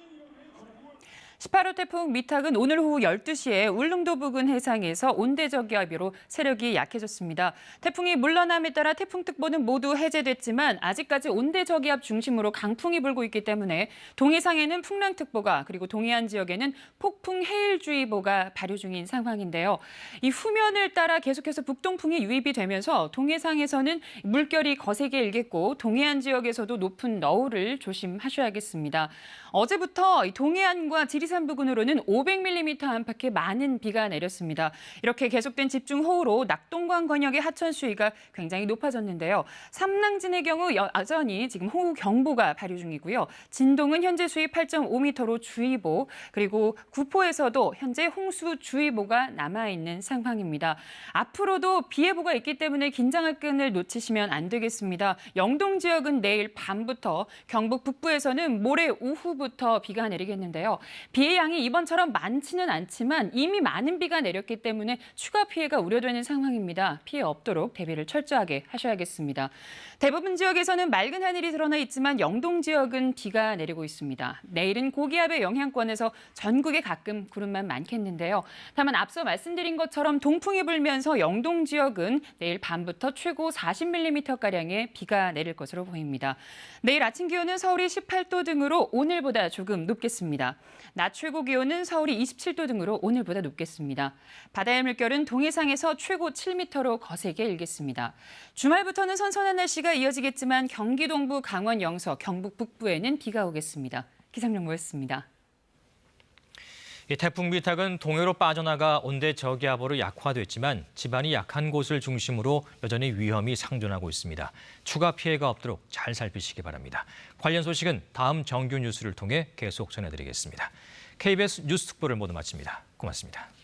18호 태풍 미탁은 오늘 오후 12시에 울릉도 부근 해상에서 온대저기압으로 세력이 약해졌습니다. 태풍이 물러남에 따라 태풍특보는 모두 해제됐지만 아직까지 온대저기압 중심으로 강풍이 불고 있기 때문에 동해상에는 풍랑특보가 그리고 동해안 지역에는 폭풍해일주의보가 발효 중인 상황인데요. 이 후면을 따라 계속해서 북동풍이 유입이 되면서 동해상에서는 물결이 거세게 일겠고 동해안 지역에서도 높은 너울을 조심하셔야겠습니다. 어제부터 동해안과 지리산 부근으로는 500mm 안팎의 많은 비가 내렸습니다. 이렇게 계속된 집중호우로 낙동강 권역의 하천 수위가 굉장히 높아졌는데요. 삼랑진의 경우 여전히 지금 호우 경보가 발효 중이고요. 진동은 현재 수위 8.5m로 주의보, 그리고 구포에서도 현재 홍수주의보가 남아있는 상황입니다. 앞으로도 비 예보가 있기 때문에 긴장의 끈을 놓치시면 안 되겠습니다. 영동 지역은 내일 밤부터, 경북 북부에서는 모레 오후부터 비가 내리겠는데요. 비의 양이 이번처럼 많지는 않지만 이미 많은 비가 내렸기 때문에 추가 피해가 우려되는 상황입니다. 피해 없도록 대비를 철저하게 하셔야겠습니다. 대부분 지역에서는 맑은 하늘이 드러나 있지만 영동 지역은 비가 내리고 있습니다. 내일은 고기압의 영향권에서 전국에 가끔 구름만 많겠는데요. 다만 앞서 말씀드린 것처럼 동풍이 불면서 영동 지역은 내일 밤부터 최고 40mm가량의 비가 내릴 것으로 보입니다. 내일 아침 기온은 서울이 18도 등으로 오늘보다 조금 높겠습니다. 낮 최고 기온은 서울이 27도 등으로 오늘보다 높겠습니다. 바다의 물결은 동해상에서 최고 7m로 거세게 일겠습니다. 주말부터는 선선한 날씨가 이어지겠지만 경기 동부, 강원 영서, 경북 북부에는 비가 오겠습니다. 기상정보였습니다. 이 태풍 미탁은 동해로 빠져나가 온대 저기압으로 약화됐지만 지반이 약한 곳을 중심으로 여전히 위험이 상존하고 있습니다. 추가 피해가 없도록 잘 살피시기 바랍니다. 관련 소식은 다음 정규 뉴스를 통해 계속 전해드리겠습니다. KBS 뉴스 특보를 모두 마칩니다. 고맙습니다.